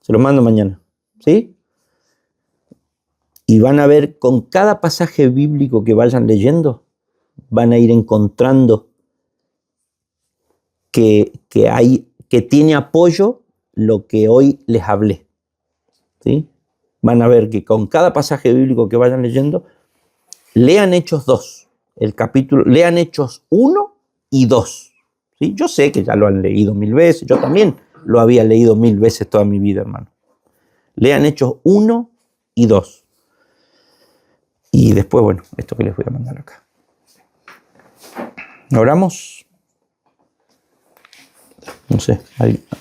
Se los mando mañana, ¿sí? Y van a ver, con cada pasaje bíblico que vayan leyendo, van a ir encontrando que tiene apoyo lo que hoy les hablé, ¿sí? Van a ver que con cada pasaje bíblico que vayan leyendo, lean Hechos 2, lean Hechos 1 y 2. ¿Sí? Yo sé que ya lo han leído 1000 veces, yo también lo había leído 1000 veces toda mi vida, hermano. Lean Hechos 1 y 2. Y después, bueno, esto que les voy a mandar acá. ¿Oramos? No sé,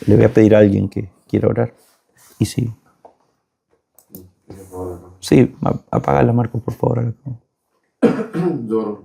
le voy a pedir a alguien que quiera orar. Y sí. Sí, apágala, Marco, por favor. Yo